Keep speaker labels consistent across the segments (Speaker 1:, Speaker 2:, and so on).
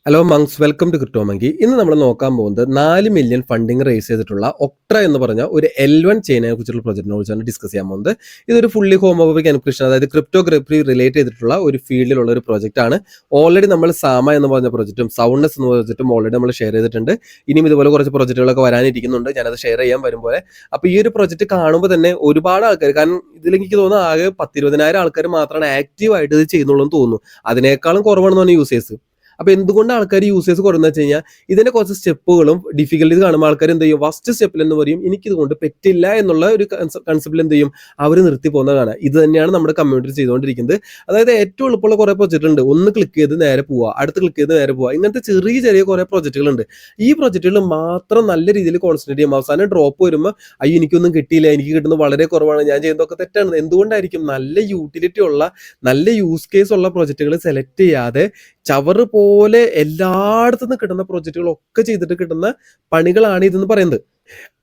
Speaker 1: Hello മങ്സ്, welcome to CryptoMonkey. ഇന്ന് നമ്മൾ നോക്കാൻ പോകുന്നത് 4 മില്യൺ ഫണ്ടിങ് റേസ് ചെയ്തിട്ടുള്ള ഒക്ട്ര എന്ന് പറഞ്ഞ ഒരു L1 ചെയിനെ കുറിച്ചുള്ള പ്രൊജക്റ്റിനെ കുറിച്ചാണ് ഡിസ്കസ് ചെയ്യാൻ പോകുന്നത്. ഇതൊരു ഫുള്ളി ഹോമോബിക് എൻക്രിപ്ഷൻ, അതായത് ക്രിപ്റ്റോഗ്രഫി റിലേറ്റ് ചെയ്തിട്ടുള്ള ഒരു ഫീൽഡിലുള്ള ഒരു പ്രോജക്റ്റ് ആണ്. ഓൾറെഡി നമ്മൾ സാമ എന്ന് പറഞ്ഞ പ്രൊജക്റ്റും സൗണ്ട്നെസ് എന്ന് പ്രൊജക്റ്റും ഓൾറെഡി നമ്മൾ ഷെയർ ചെയ്തിട്ടുണ്ട്. ഇനിയും ഇതുപോലെ കുറച്ച് പ്രൊജക്റ്റുകളൊക്കെ വരാനിരിക്കുന്നുണ്ട്, ഞാനത് ഷെയർ ചെയ്യാൻ വരുമ്പോൾ. അപ്പോൾ ഈ ഒരു പ്രൊജക്റ്റ് കാണുമ്പോൾ തന്നെ ഒരുപാട് ആൾക്കാർ, കാരണം ഇതിലെനിക്ക് തോന്നുന്നു ആകെ 10-20,000 ആൾക്കാർ മാത്രമാണ് ആക്റ്റീവായിട്ട് ഇത് ചെയ്യുന്നുള്ളൂ എന്ന് തോന്നുന്നു. അതിനേക്കാളും കുറവാണെന്ന് പറഞ്ഞ യൂസേഴ്സ്. അപ്പോൾ എന്തുകൊണ്ട് ആൾക്കാർ യൂസേഴ്സ് കുറഞ്ഞു വെച്ച് കഴിഞ്ഞാൽ ഇതിന്റെ കുറച്ച് സ്റ്റെപ്പുകളും ഡിഫിക്കൽട്ടീസ് കാണുമ്പോൾ ആൾക്കാർ എന്ത് ചെയ്യും, ഫസ്റ്റ് സ്റ്റെപ്പിൽ എന്ന് പറയും എനിക്കിതുകൊണ്ട് പറ്റില്ല എന്നുള്ള ഒരു കൺസെപ്റ്റിൽ എന്ത് ചെയ്യും, അവർ നിർത്തി പോകുന്നതാണ്. ഇത് തന്നെയാണ് നമ്മുടെ കമ്മ്യൂണിറ്റി ചെയ്തുകൊണ്ടിരിക്കുന്നത്. അതായത് ഏറ്റവും എളുപ്പമുള്ള കുറേ പ്രൊജക്റ്റ് ഉണ്ട്, ഒന്ന് ക്ലിക്ക് ചെയ്ത് നേരെ പോവുക, അടുത്ത് ക്ലിക്ക് ചെയ്ത് നേരെ പോവുക, ഇങ്ങനത്തെ ചെറിയ ചെറിയ കുറേ പ്രൊജക്റ്റുകളുണ്ട്. ഈ പ്രൊജക്റ്റുകൾ മാത്രം നല്ല രീതിയിൽ കോൺസെൻട്രേറ്റ് ചെയ്യും. അവസാനം ഡ്രോപ്പ് വരുമ്പോൾ അയ്യോ എനിക്കൊന്നും കിട്ടിയില്ല, എനിക്ക് കിട്ടുന്നത് വളരെ കുറവാണ്, ഞാൻ ചെയ്യുന്നതൊക്കെ തെറ്റാണ്. എന്തുകൊണ്ടായിരിക്കും? നല്ല യൂട്ടിലിറ്റി ഉള്ള, നല്ല യൂസ് കേസ് ഉള്ള പ്രൊജക്റ്റുകൾ സെലക്ട് ചെയ്യാതെ ചവറ് പോലെ എല്ലായിടത്തു നിന്ന് കിട്ടുന്ന പ്രൊജക്റ്റുകളൊക്കെ ചെയ്തിട്ട് കിട്ടുന്ന പണികളാണ് ഇതെന്ന് പറയുന്നത്.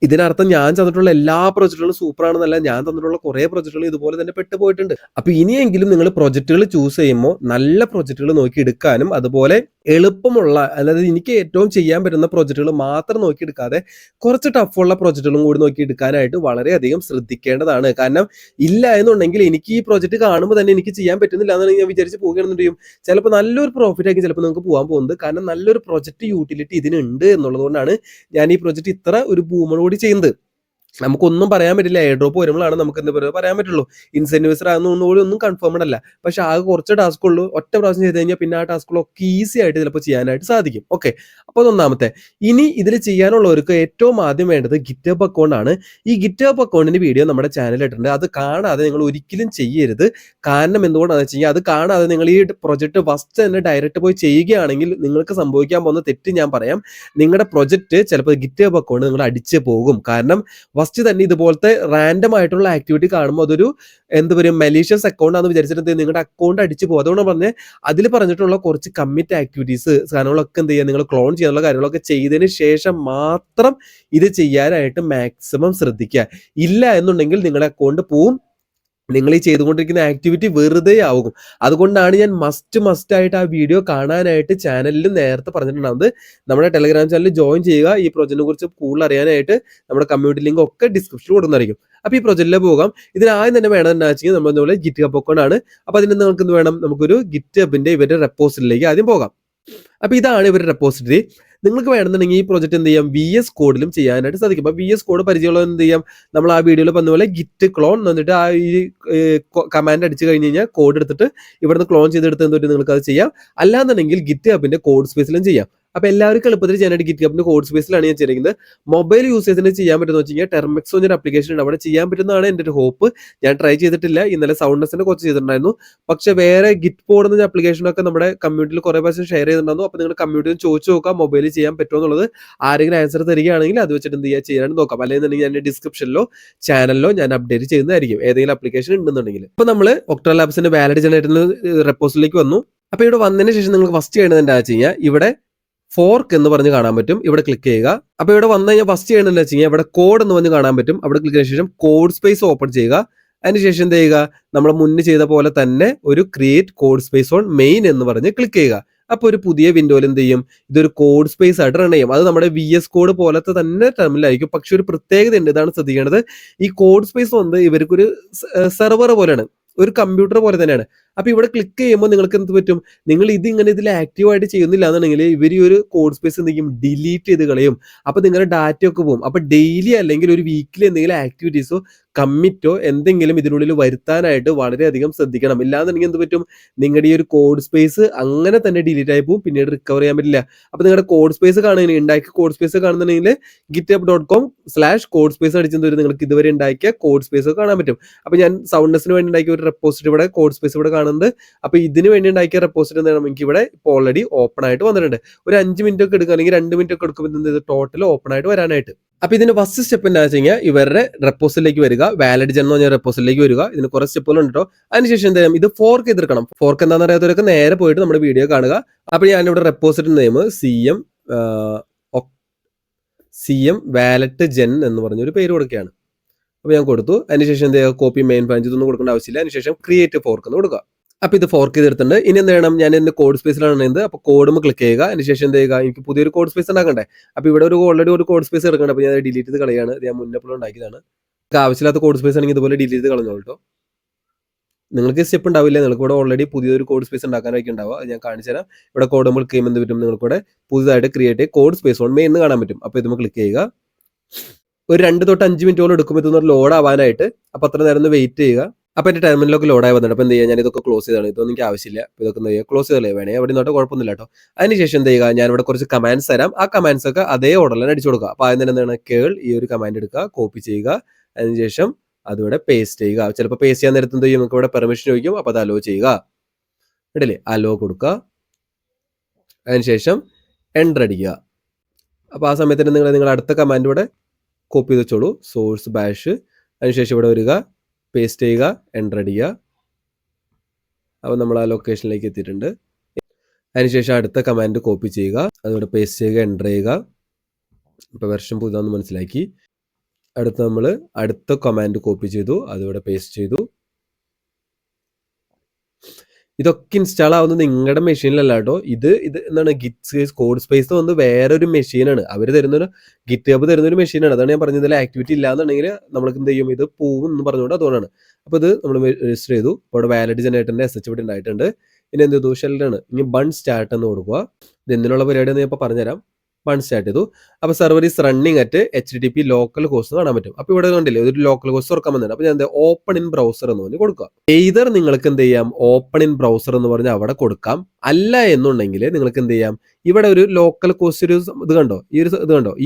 Speaker 1: ഇതിനർത്ഥം ഞാൻ തന്നിട്ടുള്ള എല്ലാ പ്രൊജക്റ്റുകളും സൂപ്പർ ആണെന്നല്ല, ഞാൻ തന്നിട്ടുള്ള കുറെ പ്രൊജക്റ്റുകൾ ഇതുപോലെ തന്നെ പെട്ടുപോയിട്ടുണ്ട്. അപ്പൊ ഇനിയെങ്കിലും നിങ്ങൾ പ്രൊജക്റ്റുകൾ ചൂസ് ചെയ്യുമ്പോൾ നല്ല പ്രൊജക്റ്റുകൾ നോക്കി എടുക്കാനും, അതുപോലെ എളുപ്പമുള്ള, അതായത് എനിക്ക് ഏറ്റവും ചെയ്യാൻ പറ്റുന്ന പ്രൊജക്റ്റുകൾ മാത്രം നോക്കി എടുക്കാതെ കുറച്ച് ടഫുള്ള പ്രൊജക്റ്റുകളും കൂടി നോക്കി എടുക്കാനായിട്ട് വളരെയധികം ശ്രദ്ധിക്കേണ്ടതാണ്. കാരണം ഇല്ല എന്നുണ്ടെങ്കിൽ എനിക്ക് ഈ പ്രൊജക്റ്റ് കാണുമ്പോൾ തന്നെ എനിക്ക് ചെയ്യാൻ പറ്റുന്നില്ല എന്നാണ് ഞാൻ വിചാരിച്ച് പോകുകയാണെന്നുണ്ടെങ്കിൽ ചിലപ്പോൾ നല്ലൊരു പ്രോഫിറ്റ് ആയിരിക്കും ചിലപ്പോൾ നിങ്ങൾക്ക് പോകാൻ പോകുന്നത്. കാരണം നല്ലൊരു പ്രൊജക്റ്റ് യൂട്ടിലിറ്റി ഇതിനുണ്ട് എന്നുള്ളത് കൊണ്ടാണ് ഞാൻ ഈ പ്രൊജക്റ്റ് ഇത്ര ഒരു ബൂമറോടി ചെയ്യുന്നത്. നമുക്കൊന്നും പറയാൻ പറ്റില്ല, എയർ ഡ്രോപ്പ് വരുമ്പോഴാണ് നമുക്ക് എന്താ പറയുക പറയാൻ പറ്റുള്ളൂ. ഇൻസെന്റിവ്സ് ആകുന്നതുകൊണ്ട് ഒന്നും കൺഫേംഡ് അല്ല. പക്ഷെ ആകെ കുറച്ച് ടാസ്ക് ഉള്ളൂ, ഒറ്റ പ്രാവശ്യം ചെയ്ത് കഴിഞ്ഞാൽ പിന്നെ ആ ടാസ്കുകളൊക്കെ ഈസി ആയിട്ട് ചിലപ്പോൾ ചെയ്യാനായിട്ട് സാധിക്കും. ഓക്കെ, അപ്പോൾ അതൊന്നാമത്തെ. ഇനി ഇതിൽ ചെയ്യാനുള്ളവർക്ക് ഏറ്റവും ആദ്യം വേണ്ടത് ഗിറ്റ്ഹബ് അക്കൗണ്ട് ആണ്. ഈ ഗിറ്റ്ഹബ് അക്കൗണ്ടിന്റെ വീഡിയോ നമ്മുടെ ചാനലിൽ ഇട്ടിട്ടുണ്ട്. അത് കാണാതെ നിങ്ങൾ ഒരിക്കലും ചെയ്യരുത്. കാരണം എന്തുകൊണ്ടാണെന്ന് വെച്ച് കഴിഞ്ഞാൽ അത് കാണാതെ നിങ്ങൾ ഈ പ്രൊജക്ട് ഫസ്റ്റ് തന്നെ ഡയറക്റ്റ് പോയി ചെയ്യുകയാണെങ്കിൽ നിങ്ങൾക്ക് സംഭവിക്കാൻ പോകുന്ന തെറ്റ് ഞാൻ പറയാം. നിങ്ങളുടെ പ്രൊജക്ട് ചിലപ്പോൾ ഗിറ്റ്ഹബ് അക്കൗണ്ട് നിങ്ങൾ അടിച്ച് പോകും. കാരണം ഫസ്റ്റ് തന്നെ ഇതുപോലത്തെ റാൻഡം ആയിട്ടുള്ള ആക്ടിവിറ്റി കാണുമ്പോൾ അതൊരു എന്താ പറയുക മലീഷ്യസ് അക്കൗണ്ട് ആണെന്ന് വിചാരിച്ചിട്ട് നിങ്ങളുടെ അക്കൗണ്ട് അടിച്ചു പോകും. അതുകൊണ്ട് പറഞ്ഞ് അതിൽ പറഞ്ഞിട്ടുള്ള കുറച്ച് കമ്മിറ്റ് ആക്ടിവിറ്റീസ് സാധനങ്ങളൊക്കെ എന്ത് ചെയ്യുക, നിങ്ങൾ ക്ലോൺ ചെയ്യാനുള്ള കാര്യങ്ങളൊക്കെ ചെയ്തതിന് ശേഷം മാത്രം ഇത് ചെയ്യാനായിട്ട് മാക്സിമം ശ്രദ്ധിക്കുക. ഇല്ല എന്നുണ്ടെങ്കിൽ നിങ്ങളുടെ അക്കൗണ്ട് പോവും, നിങ്ങൾ ഈ ചെയ്തുകൊണ്ടിരിക്കുന്ന ആക്ടിവിറ്റി വെറുതെ ആവും. അതുകൊണ്ടാണ് ഞാൻ മസ്റ്റ് ആയിട്ട് ആ വീഡിയോ കാണാനായിട്ട് ചാനലിൽ നേരത്തെ പറഞ്ഞിട്ടുണ്ടാവുന്നത്. നമ്മുടെ ടെലഗ്രാം ചാനലിൽ ജോയിൻ ചെയ്യുക. ഈ പ്രൊജക്റ്റിനെ കുറിച്ച് കൂടുതൽ അറിയാനായിട്ട് നമ്മുടെ കമ്മ്യൂണിറ്റി ലിങ്ക് ഒക്കെ ഡിസ്ക്രിപ്ഷനിൽ കൊടുക്കുന്നതായിരിക്കും. അപ്പോൾ ഈ പ്രൊജക്റ്റിൽ പോകാം. ഇതിന് ആദ്യം തന്നെ വേണമെന്ന് വെച്ചാൽ നമ്മൾ അതുപോലെ ഗിറ്റ് ഹബ് അക്കൗണ്ട് ആണ്. അപ്പോൾ അതിന് നമുക്ക് എന്ത് വേണം, നമുക്കൊരു ഗിറ്റ് ഹബിന്റെ ഇവരുടെ റെപ്പോസിറ്ററിയിലേക്ക് ആദ്യം പോകാം. അപ്പോൾ ഇതാണ് ഇവരുടെ റെപ്പോസിറ്ററി. നിങ്ങൾക്ക് വേണമെന്നുണ്ടെങ്കിൽ ഈ പ്രൊജക്റ്റ് എന്ത് ചെയ്യാം, VS കോഡിലും ചെയ്യാനായിട്ട് സാധിക്കും. അപ്പോൾ VS കോഡ് പരിചയമുള്ള എന്ത് ചെയ്യാം, നമ്മൾ ആ വീഡിയോയിൽ പറഞ്ഞ പോലെ ഗിറ്റ് ക്ലോൺ എന്നിട്ട് ആ ഈ കമാൻഡ് അടിച്ചു കഴിഞ്ഞ് കഴിഞ്ഞാൽ കോഡ് എടുത്തിട്ട് ഇവിടുന്ന് ക്ലോൺ ചെയ്തെടുത്ത് എന്തൊരു നിങ്ങൾക്ക് അത് ചെയ്യാം. അല്ലാന്നുണ്ടെങ്കിൽ ഗിറ്റ് ഹബിന്റെ കോഡ് സ്പേസിലും ചെയ്യാം. അപ്പോൾ എല്ലാവർക്കും എളുപ്പത്തിൽ ചെയ്യാനായിട്ട് ഗിറ്റ് ഹബിന്റെ കോഡ് സ്പേസിലാണ് ഞാൻ ചെയ്യുന്നത്. മൊബൈൽ യൂസേഴ്സിന് ചെയ്യാൻ പറ്റുന്ന വെച്ച് കഴിഞ്ഞാൽ ടെർമെക്സ് എന്നൊരു ആപ്ലിക്കേഷൻ ഉണ്ട്, അവിടെ ചെയ്യാൻ പറ്റുന്നതാണ് എൻ്റെ ഒരു ഹോപ്പ്. ഞാൻ ട്രൈ ചെയ്തിട്ടില്ല, ഇന്നലെ സൗണ്ട്നെസിന്റെ കുറച്ച് ചെയ്തിട്ടുണ്ടായിരുന്നു. പക്ഷെ വേറെ ഗിറ്റ് ബോർഡ് എന്ന ആപ്ലിക്കേഷനൊക്കെ നമ്മുടെ കമ്മ്യൂണിറ്റിയിൽ കുറേ പ്രാവശ്യം ഷെയർ ചെയ്തിട്ടുണ്ടായിരുന്നു. അപ്പോൾ നിങ്ങൾ കമ്മ്യൂണിറ്റിയിൽ ചോദിച്ചു നോക്കാം മൊബൈലിൽ ചെയ്യാൻ പറ്റുമോ എന്നുള്ളത്. ആരെങ്കിലും ആൻസർ തരികയാണെങ്കിൽ അത് വെച്ചിട്ട് എന്ത് ചെയ്യാനായിട്ട് നോക്കാം. അല്ലെങ്കിൽ ഞാൻ ഡിസ്ക്രിപ്ഷനിലോ ചാനലിലോ ഞാൻ അപ്ഡേറ്റ് ചെയ്യുന്നതായിരിക്കും ഏതെങ്കിലും ആപ്ലിക്കേഷൻ ഉണ്ടെന്നുണ്ടെങ്കിൽ. അപ്പോൾ നമ്മൾ ഒക്ട്ര ലാബ്സിന്റെ വാലിഡ് ജനറേറ്ററിന് റെപ്പോസിലേക്ക് വന്നു. അപ്പോൾ ഇവിടെ വന്നതിന് ശേഷം നിങ്ങൾക്ക് ഫസ്റ്റ് ചെയ്യേണ്ടത് എന്താ വെച്ച് കഴിഞ്ഞാൽ ഇവിടെ ഫോർക്ക് എന്ന് പറഞ്ഞ് കാണാൻ പറ്റും, ഇവിടെ ക്ലിക്ക് ചെയ്യുക. അപ്പോൾ ഇവിടെ വന്നു കഴിഞ്ഞാൽ ഫസ്റ്റ് ചെയ്യണമെന്ന് വെച്ച് കഴിഞ്ഞാൽ ഇവിടെ കോഡ് എന്ന് പറഞ്ഞ് കാണാൻ പറ്റും, അവിടെ ക്ലിക്ക് ചെയ്ത ശേഷം കോഡ് സ്പേസ് ഓപ്പൺ ചെയ്യുക. അതിനുശേഷം എന്ത് ചെയ്യുക, നമ്മൾ മുന്നേ ചെയ്ത പോലെ തന്നെ ഒരു create code space on main എന്ന് പറഞ്ഞ് ക്ലിക്ക് ചെയ്യുക. അപ്പോൾ ഒരു പുതിയ വിൻഡോയിൽ എന്ത് ചെയ്യും, ഇതൊരു കോഡ് സ്പേസ് ആയിട്ട് റൺ ചെയ്യും. അത് നമ്മുടെ VS കോഡ് പോലത്തെ തന്നെ ടെർമിനലായിരിക്കും. പക്ഷെ ഒരു പ്രത്യേകത ഉണ്ട്, ഇതാണ് ശ്രദ്ധിക്കേണ്ടത്. ഈ കോഡ് സ്പേസ് വന്ന് ഇവർക്കൊരു സെർവർ പോലെയാണ്, ഒരു കമ്പ്യൂട്ടർ പോലെ തന്നെയാണ്. അപ്പൊ ഇവിടെ ക്ലിക്ക് ചെയ്യുമ്പോൾ നിങ്ങൾക്ക് എന്ത് പറ്റും, നിങ്ങൾ ഇതിങ്ങനെ ഇതിൽ ആക്റ്റീവായിട്ട് ചെയ്യുന്നില്ല എന്നുണ്ടെങ്കിൽ ഇവർ ഈ ഒരു കോഡ് സ്പേസ് എന്തെങ്കിലും ഡിലീറ്റ് ചെയ്ത് കളയും. അപ്പൊ നിങ്ങളുടെ ഡാറ്റ ഒക്കെ പോകും. അപ്പൊ ഡെയിലി അല്ലെങ്കിൽ ഒരു വീക്കിലി എന്തെങ്കിലും ആക്ടിവിറ്റീസോ കമ്മിറ്റോ എന്തെങ്കിലും ഇതിനുള്ളിൽ വരുത്താനായിട്ട് വളരെയധികം ശ്രദ്ധിക്കണം. ഇല്ലാന്നുണ്ടെങ്കിൽ എന്ത് പറ്റും, നിങ്ങളുടെ ഈ ഒരു കോഡ് സ്പേസ് അങ്ങനെ തന്നെ ഡിലീറ്റ് ആയി പോകും, പിന്നീട് റിക്കവർ ചെയ്യാൻ പറ്റില്ല. അപ്പൊ നിങ്ങളുടെ കോഡ് സ്പേസ് കാണുകയാണെങ്കിൽ, ഉണ്ടാക്കിയ കോഡ് സ്പേസ് കാണുന്നുണ്ടെങ്കിൽ github.com/കോഡ് സ്പേസ് അടിച്ചെന്ന് വരും, നിങ്ങൾക്ക് ഇതുവരെ ഉണ്ടാക്കിയ കോഡ് സ്പേസ് കാണാൻ പറ്റും. അപ്പൊ ഞാൻ സൗണ്ട്നെസിന് വേണ്ടി ഉണ്ടാക്കിയ ഒരു റെപ്പോസിറ്ററി ഇവിടെ കോഡ് സ്പേസ് ഇവിടെ കാണുന്നുണ്ട്. അപ്പൊ ഇതിന് വേണ്ടി ഉണ്ടാക്കിയ റെപ്പോസിറ്ററി എന്താണ് എനിക്ക് ഇവിടെ ഇപ്പോൾ ഓൾറെഡി ഓപ്പൺ ആയിട്ട് വന്നിട്ടുണ്ട്. ഒരു 5 മിനിറ്റ് ഒക്കെ എടുക്കുക, അല്ലെങ്കിൽ 2 മിനിറ്റ് ഒക്കെ എടുക്കുമ്പോൾ ടോട്ടൽ ഓപ്പൺ ആയിട്ട് വരാനായിട്ട്. അപ്പൊ ഇതിന്റെ ഫസ്റ്റ് സ്റ്റെപ്പ് എന്താ വെച്ച് കഴിഞ്ഞാൽ ഇവരുടെ റെപ്പോസിലേക്ക് വരിക, വാലിഡ് ജൻ എന്ന് പറഞ്ഞ റെപ്പോസിലേക്ക് വരിക. ഇതിന് കുറച്ച് സ്റ്റെപ്പുകൾ ഉണ്ട് കേട്ടോ. അതിനുശേഷം എന്താ ഇത് ഫോർക്ക് ചെയ്തെടുക്കണം. ഫോർക്ക് എന്താണെന്ന് അറിയാത്തവരൊക്കെ നേരെ പോയിട്ട് നമ്മുടെ വീഡിയോ കാണുക. അപ്പൊ ഞാനിവിടെ repository name CM wallet gen എന്ന് പറഞ്ഞൊരു പേര് കൊടുക്കുകയാണ്. അപ്പോൾ ഞാൻ കൊടുത്തു. അതിനുശേഷം എന്താ കോപ്പി മെയിൻ ബ്രാഞ്ച് ഇതൊന്നും കൊടുക്കേണ്ട ആവശ്യമില്ല. അതിനുശേഷം ക്രിയേറ്റ് ഫോർക്ക് എന്ന് കൊടുക്കുക. അപ്പോൾ ഇത് ഫോർക്ക് ചെയ്തെടുത്തിട്ടുണ്ട്. ഇനി എന്ത് ചെയ്യണം, ഞാൻ എൻ്റെ കോഡ് സ്പേസിലാണ് ഇത്. അപ്പോൾ കോഡും ക്ലിക്ക് ചെയ്യുക. അതിനുശേഷം എന്ത് ചെയ്യുക, എനിക്ക് പുതിയൊരു കോഡ് സ്പേസ് ഉണ്ടാക്കണ്ടേ. അപ്പോൾ ഇവിടെ ഓൾറെഡി ഒരു കോഡ് സ്പേസ് എടുക്കണ്ട. അപ്പോൾ ഞാൻ ഡിലീറ്റ് ചെയ്ത് കളയാണ്. ഞാൻ മുന്നേ ഉണ്ടാക്കിയതാണ്. നിങ്ങൾക്ക് ആവശ്യമില്ലാത്ത കോഡ് സ്പേസ് ആണെങ്കിൽ ഇതുപോലെ ഡിലീറ്റ് ചെയ്ത് കളഞ്ഞോളൂ കേട്ടോ. നിങ്ങൾക്ക് സ്റ്റെപ്പ് ഉണ്ടാവില്ല, നിങ്ങൾക്ക് ഇവിടെ ഓൾറെഡി പുതിയൊരു കോഡ് സ്പേസ് ഉണ്ടാക്കാനായിരിക്കും ഉണ്ടാവുക. അത് ഞാൻ കാണിച്ചു തരാം. ഇവിടെ കോഡ് നമ്മൾ ക്ലെയിം എന്ത് പറ്റും, നിങ്ങൾക്കിവിടെ പുതുതായിട്ട് create code space on main എന്ന് കാണാൻ പറ്റും. അപ്പോൾ ഇത് ക്ലിക്ക് ചെയ്യുക. ഒരു 2 തൊട്ട് 5 മിനിറ്റോളം എടുക്കും ഇതൊന്ന് ലോഡ് ആവാനായിട്ട്. അപ്പോൾ അത്ര നേരം ഒന്ന് വെയിറ്റ് ചെയ്യുക. അപ്പോൾ എൻ്റെ ടെർമിനലൊക്കെ ലോഡായി വന്നിട്ട് അപ്പോൾ എന്ത് ചെയ്യുക, ഞാൻ ഇതൊക്കെ ക്ലോസ് ചെയ്താണ്. ഇതൊന്നും എനിക്ക് ആവശ്യമില്ല. അപ്പോൾ ഇതൊക്കെ എന്ത് ചെയ്യുക, ക്ലോസ് ചെയ്തല്ലേ വേണേ, അവിടെ നിന്നോട്ട് കുഴപ്പമൊന്നുമില്ല കേട്ടോ. അതിനുശേഷം എന്ത് ചെയ്യുക, ഞാനിവിടെ കുറച്ച് കമാൻഡ്സ് തരാം. ആ കമാൻഡ്സ് ഒക്കെ അതേ ഓർഡറിൽ തന്നെ അടിച്ചു കൊടുക്കുക. അപ്പോൾ അതിന് എന്താണ്, കേൾ ഈ ഒരു കമാൻഡ് എടുക്കുക, കോപ്പി ചെയ്യുക. അതിനുശേഷം അതിവിടെ പേസ്റ്റ് ചെയ്യുക. ചിലപ്പോൾ പേസ്റ്റ് ചെയ്യാൻ നേരത്തെ എന്ത് ചെയ്യും, നമുക്ക് ഇവിടെ പെർമിഷൻ ചോദിക്കും. അപ്പോൾ അത് അലോ ചെയ്യുക. ഇടല്ലേ, അലോ കൊടുക്കുക. അതിനുശേഷം എൻ്റർ അടിക്കുക. അപ്പോൾ ആ സമയത്ത് തന്നെ നിങ്ങൾ അടുത്ത കമാൻഡ് ഇവിടെ കോപ്പി ചെയ്ത് വെച്ചോളൂ, സോഴ്സ് ബാഷ്. അതിനുശേഷം ഇവിടെ വരിക, പേസ്റ്റ് ചെയ്യുക, എൻ്റർ അടിക്കുക. അപ്പോൾ നമ്മൾ ആ ലൊക്കേഷനിലേക്ക് എത്തിയിട്ടുണ്ട്. അതിനുശേഷം അടുത്ത കമാൻഡ് കോപ്പി ചെയ്യുക, അതിവിടെ പേസ്റ്റ് ചെയ്യുക, എൻ്റർ ചെയ്യുക. ഇപ്പോൾ വെർഷൻ പുതുതാന്ന് മനസ്സിലാക്കി. അടുത്ത നമ്മൾ അടുത്ത കമാൻഡ് കോപ്പി ചെയ്തു, അതിവിടെ പേസ്റ്റ് ചെയ്തു. ഇതൊക്കെ ഇൻസ്റ്റാൾ ആവുന്നത് നിങ്ങളുടെ മെഷീനിലല്ല കേട്ടോ. ഇത് എന്താണ്, ഗിറ്റ് കോഡ് സ്പേസ് വന്ന് വേറൊരു മെഷീനാണ്. അവർ തരുന്നൊരു ഗിറ്റ് ഹബ് തരുന്നൊരു മെഷീനാണ്. അതാണ് ഞാൻ പറഞ്ഞത്, ഇതിൽ ആക്ടിവിറ്റി ഇല്ലാന്നുണ്ടെങ്കിൽ നമ്മൾക്ക് എന്ത് ചെയ്യും, ഇത് പോവും എന്ന് പറഞ്ഞുകൊണ്ട് അതുകൊണ്ടാണ്. അപ്പോൾ ഇത് നമ്മൾ രജിസ്റ്റർ ചെയ്തു. അപ്പോൾ ഇവിടെ വാലിഡ് ജനറേറ്ററിൻ്റെ SH ഇവിടെ ഉണ്ടായിട്ടുണ്ട്. ഇനി എന്ത് ചെയ്തു, ഷെല്ലാണ്. ഇനി ബൺ സ്റ്റാർട്ട് എന്ന് കൊടുക്കുക. ഇത് എന്തിനുള്ള പരിപാടിയെന്ന് ഞാൻ ഇപ്പോൾ പറഞ്ഞുതരാം. ബൺ സ്റ്റാർട്ട് ചെയ്തു. അപ്പോൾ server is running at HTTP local host കാണാൻ പറ്റും. അപ്പോൾ ഇവിടെ കണ്ടില്ലേ, ഒരു ലോക്കൽ ഹോസ്റ്റ് തുറക്കാൻ വന്നിട്ടുണ്ട്. അപ്പോൾ ഞാൻ എന്താ, ഓപ്പൺ ഇൻ ബ്രൗസർ എന്ന് പറഞ്ഞ് കൊടുക്കുക. എയ്തർ നിങ്ങൾക്ക് എന്ത് ചെയ്യാം, ഓപ്പൺ ഇൻ ബ്രൗസർ എന്ന് പറഞ്ഞാൽ അവിടെ കൊടുക്കാം. അല്ല എന്നുണ്ടെങ്കിൽ നിങ്ങൾക്ക് എന്ത് ചെയ്യാം, ഇവിടെ ഒരു ലോക്കൽ ഹോസ്റ്റ് ഒരു ഇത് കണ്ടോ,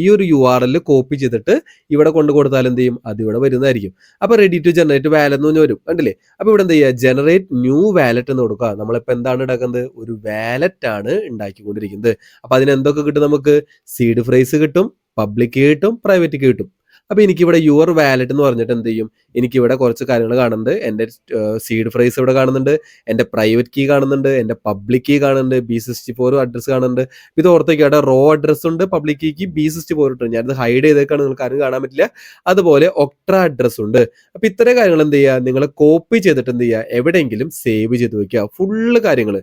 Speaker 1: ഈ ഒരു URL കോപ്പി ചെയ്തിട്ട് ഇവിടെ കൊണ്ട് കൊടുത്താൽ എന്ത് ചെയ്യും, അത് ഇവിടെ വരുന്നതായിരിക്കും. അപ്പോൾ റെഡി ടു ജനറേറ്റ് വാലറ്റ് എന്ന് പറഞ്ഞ് വരും, കണ്ടില്ലേ. അപ്പോൾ ഇവിടെ എന്ത് ചെയ്യുക, ജനറേറ്റ് ന്യൂ വാലറ്റ് എന്ന് കൊടുക്കുക. നമ്മളിപ്പോൾ എന്താണ് ഉണ്ടാക്കുന്നത്, ഒരു വാലറ്റ് ആണ് ഉണ്ടാക്കിക്കൊണ്ടിരിക്കുന്നത്. അപ്പോൾ അതിന് എന്തൊക്കെ കിട്ടും, നമുക്ക് സീഡ് ഫ്രേസ് കിട്ടും, പബ്ലിക് കിട്ടും, പ്രൈവറ്റ് കിട്ടും. അപ്പോൾ എനിക്കിവിടെ യുവർ വാലറ്റ് എന്ന് പറഞ്ഞിട്ട് എന്ത് ചെയ്യും, എനിക്കിവിടെ കുറച്ച് കാര്യങ്ങൾ കാണുന്നുണ്ട്. എൻ്റെ സീഡ് ഫ്രേസ് ഇവിടെ കാണുന്നുണ്ട്, എൻ്റെ പ്രൈവറ്റ് കീ കാണുന്നുണ്ട്, എൻ്റെ പബ്ലിക് കീ കാണുന്നുണ്ട്, B64 അഡ്രസ്സ് കാണുന്നുണ്ട്. ഇത് ഓർത്തേക്ക്, അവിടെ റോ അഡ്രസ് ഉണ്ട്, പബ്ലിക് കീക്ക് B64 ഇട്ടുണ്ട്. ഞാനത് ഹൈഡ് ചെയ്തേക്കാണ്, നിങ്ങൾക്ക് ആരും കാണാൻ പറ്റില്ല. അതുപോലെ ഒക്ട്ര അഡ്രസ് ഉണ്ട്. അപ്പോൾ ഇത്രയും കാര്യങ്ങൾ എന്ത് ചെയ്യുക, നിങ്ങൾ കോപ്പി ചെയ്തിട്ട് എന്ത് ചെയ്യുക, എവിടെയെങ്കിലും സേവ് ചെയ്ത് വെക്കുക. ഫുള്ള് കാര്യങ്ങൾ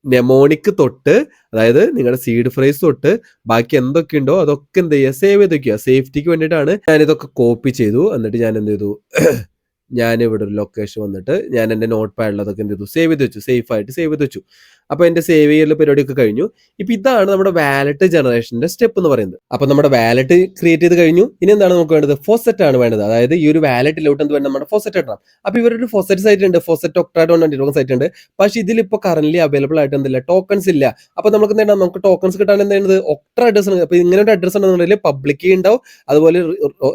Speaker 1: നെമോണിക് തൊട്ട്, അതായത് നിങ്ങളുടെ സീഡ് ഫ്രേസ് തൊട്ട് ബാക്കി എന്തൊക്കെയുണ്ടോ അതൊക്കെ എന്ത് ചെയ്യുക, സേവ് ചെയ്ത് വെക്കുക. സേഫ്റ്റിക്ക് വേണ്ടിയിട്ടാണ് ഞാനിതൊക്കെ കോപ്പി ചെയ്തു. എന്നിട്ട് ഞാൻ എന്ത് ചെയ്തു, ഞാൻ ഇവിടെ ഒരു ലൊക്കേഷൻ വന്നിട്ട് ഞാൻ എൻ്റെ നോട്ട് പാഡിലതൊക്കെ എന്ത് ചെയ്തു, സേവ് ചെയ്ത് വെച്ചു, സേഫായിട്ട് സേവ് ചെയ്ത് വെച്ചു. അപ്പോൾ എൻ്റെ സേവ് ചെയ്യൽ പരിപാടിയൊക്കെ കഴിഞ്ഞു. ഇപ്പോൾ ഇതാണ് നമ്മുടെ വാലറ്റ് ജനറേഷൻ്റെ സ്റ്റെപ്പ് എന്ന് പറയുന്നത്. അപ്പോൾ നമ്മുടെ വാലറ്റ് ക്രിയേറ്റ് ചെയ്ത് കഴിഞ്ഞു. ഇനി എന്താണ് നമുക്ക് വേണ്ടത്, ഫോസെറ്റ് ആണ് വേണ്ടത്. അതായത് ഈ ഒരു വാലറ്റിലോട്ട് എന്ത് വേണം, നമ്മുടെ ഫോസെറ്റ് ഇടണം. അപ്പോൾ ഇവരൊരു ഫോസെറ്റ് സൈറ്റ് ഉണ്ട്, ഫോസെറ്റ് octra.20 സൈറ്റ് ഉണ്ട്. പക്ഷേ ഇതിലിപ്പോൾ കറന്റ് അവൈലബിൾ ആയിട്ട് എന്തില്ല, ടോക്കൺസ് ഇല്ല. അപ്പോൾ നമുക്ക് എന്താണ്, നമുക്ക് ടോക്കൺസ് കിട്ടാൻ എന്താണ്, ഒക്ട്ര അഡ്രസ് ഉണ്ട്. അപ്പോൾ ഇങ്ങനെ ഒരു അഡ്രസ് ഉണ്ടെന്നുണ്ടെങ്കിൽ പബ്ലിക് കീ ഉണ്ടാവും, അതുപോലെ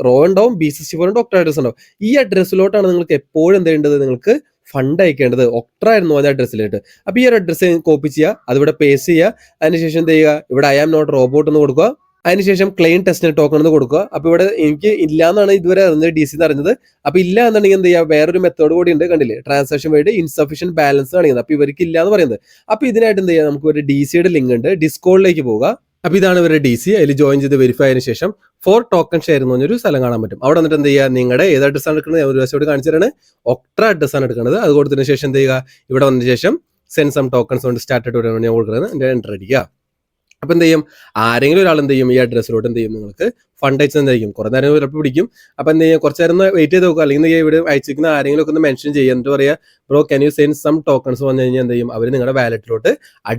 Speaker 1: റോ ഉണ്ടാവും, B64 ഉണ്ട്, ഒക്ട്ര അഡ്രസ് ഉണ്ടാവും. ഈ അഡ്രസ്സിലോട്ടാണ് നിങ്ങൾക്ക് എപ്പോഴും എന്ത് ചെയ്യേണ്ടത്, നിങ്ങൾക്ക് ഫണ്ട് അയക്കേണ്ടത്. ഒക്ട്ര ആയിരുന്നു ആ അഡ്രസ്സിലായിട്ട്. അപ്പോൾ ഈ ഒരു അഡ്രസ്സ് കോപ്പി ചെയ്യുക, അതിവിടെ പേസ്റ്റ് ചെയ്യുക. അതിനുശേഷം എന്ത് ചെയ്യുക, ഇവിടെ I am not robot എന്ന് കൊടുക്കുക. അതിനുശേഷം ക്ലെയിം ടെസ്റ്റ് ടോക്കൺ എന്ന് കൊടുക്കുക. അപ്പോൾ ഇവിടെ എനിക്ക് ഇല്ല എന്നാണ് ഇതുവരെ അറിഞ്ഞത്, DC എന്ന് അറിഞ്ഞത്. അപ്പോൾ ഇല്ല എന്നുണ്ടെങ്കിൽ എന്ത് ചെയ്യുക, വേറൊരു മെത്തേഡ് കൂടി ഉണ്ട്, കണ്ടില്ലേ, ട്രാൻസാക്ഷൻ വഴി ഇൻസഫിഷ്യന്റ് ബാലൻസ് കാണിക്കുന്നത്. അപ്പോൾ ഇവർക്ക് ഇല്ല എന്ന് പറയുന്നത്. അപ്പോൾ ഇതിനായിട്ട് എന്ത് ചെയ്യുക, നമുക്ക് ഒരു DCയുടെ ലിങ്ക് ഉണ്ട്, ഡിസ്കോഡിലേക്ക് പോവുക. അപ്പോൾ ഇതാണ് ഇവരുടെ DC. അതിൽ ജോയിൻ ചെയ്ത് വെരിഫൈ ആയതിനു ശേഷം ഫോർ ടോക്കൺ ഷെയർ എന്ന് പറഞ്ഞൊരു സ്ഥലം കാണാൻ പറ്റും. അവിടെ വന്നിട്ട് എന്ത് ചെയ്യുക, നിങ്ങളുടെ ഏത് അഡ്രസ്സാണ് എടുക്കുന്നത്, ഞാൻ ഒരു ദിവസം കാണിച്ചു തരാണ്. ഒക്ട്ര അഡ്രസ്സാണ് എടുക്കുന്നത്. അത് കൊടുത്തതിന് ശേഷം എന്ത് ചെയ്യുക, ഇവിടെ വന്നതിന് ശേഷം സെൻഡ് സം ടോക്കൺസ് കൊണ്ട് സ്റ്റാർട്ടഡ് ഞാൻ കൊടുക്കുന്നത്, എൻ്റെ എൻ്റർ അടിക്കുക. അപ്പോൾ എന്ത് ചെയ്യും, ആരെങ്കിലും ഒരാൾ എന്ത് ചെയ്യും, ഈ അഡ്രസ്സിലോട്ട് എന്ത് ചെയ്യും, നിങ്ങൾക്ക് ഫണ്ട് അയച്ചെന്തായിരിക്കും, കുറേ നേരം ചിലപ്പോൾ പിടിക്കും. അപ്പോൾ എന്ത് ചെയ്യുക, കുറച്ച് നേരം വെയിറ്റ് ചെയ്ത് നോക്കുക. അല്ലെങ്കിൽ ഇവിടെ അയച്ചിരിക്കുന്ന ആരെങ്കിലും ഒക്കെ ഒന്ന് മെൻഷൻ ചെയ്യുക, എന്നിട്ട് പറയുക, bro can you send some tokens വന്നു കഴിഞ്ഞാൽ എന്ത് ചെയ്യും, അവർ നിങ്ങളുടെ വാലറ്റിലോട്ട് ആ